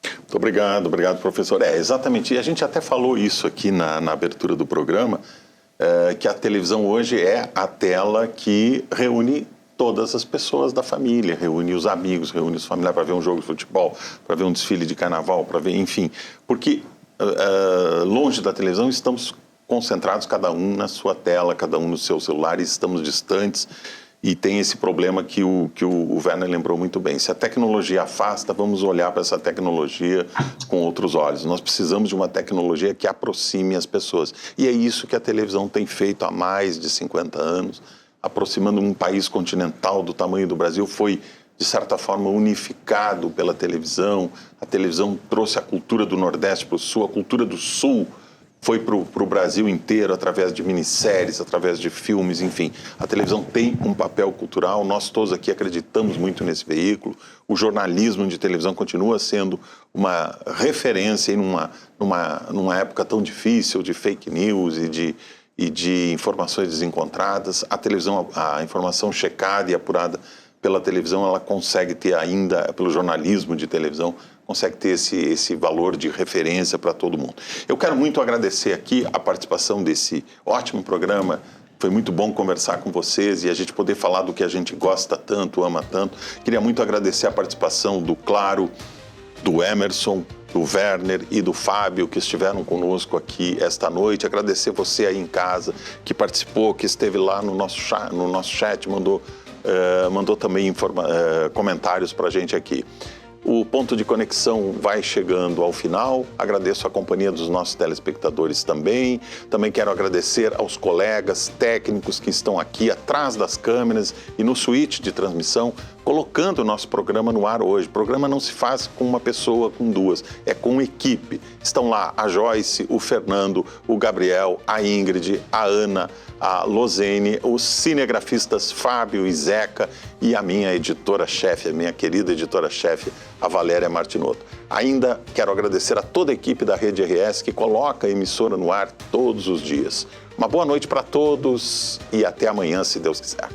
Muito obrigado, professor. Exatamente, e a gente até falou isso aqui na abertura do programa, que a televisão hoje é a tela que reúne todas as pessoas da família, reúne os amigos, reúne os familiares para ver um jogo de futebol, para ver um desfile de carnaval, para ver, enfim, porque longe da televisão estamos concentrados, cada um na sua tela, cada um no seu celular, e estamos distantes. E tem esse problema que o Werner lembrou muito bem. Se a tecnologia afasta, vamos olhar para essa tecnologia com outros olhos. Nós precisamos de uma tecnologia que aproxime as pessoas. E é isso que a televisão tem feito há mais de 50 anos, aproximando um país continental do tamanho do Brasil. Foi, de certa forma, unificado pela televisão. A televisão trouxe a cultura do Nordeste para o Sul, a cultura do Sul foi para o Brasil inteiro, através de minisséries, através de filmes, enfim. A televisão tem um papel cultural, nós todos aqui acreditamos muito nesse veículo. O jornalismo de televisão continua sendo uma referência em numa época tão difícil de fake news e de informações desencontradas. A televisão, a informação checada e apurada pela televisão, ela consegue ter ainda, pelo jornalismo de televisão, consegue ter esse valor de referência para todo mundo. Eu quero muito agradecer aqui a participação desse ótimo programa. Foi muito bom conversar com vocês e a gente poder falar do que a gente gosta tanto, ama tanto. Queria muito agradecer a participação do Claro, do Emerson, do Werner e do Fábio, que estiveram conosco aqui esta noite. Agradecer você aí em casa, que participou, que esteve lá no nosso chat, mandou também comentários para a gente aqui. O Ponto de Conexão vai chegando ao final. Agradeço a companhia dos nossos telespectadores também. Também quero agradecer aos colegas técnicos que estão aqui atrás das câmeras e no suíte de transmissão, colocando o nosso programa no ar hoje. O programa não se faz com uma pessoa, com duas, é com equipe. Estão lá a Joyce, o Fernando, o Gabriel, a Ingrid, a Ana, a Lozene, os cinegrafistas Fábio e Zeca e a minha editora-chefe, a minha querida editora-chefe, a Valéria Martinotto. Ainda quero agradecer a toda a equipe da Rede RS que coloca a emissora no ar todos os dias. Uma boa noite para todos e até amanhã, se Deus quiser.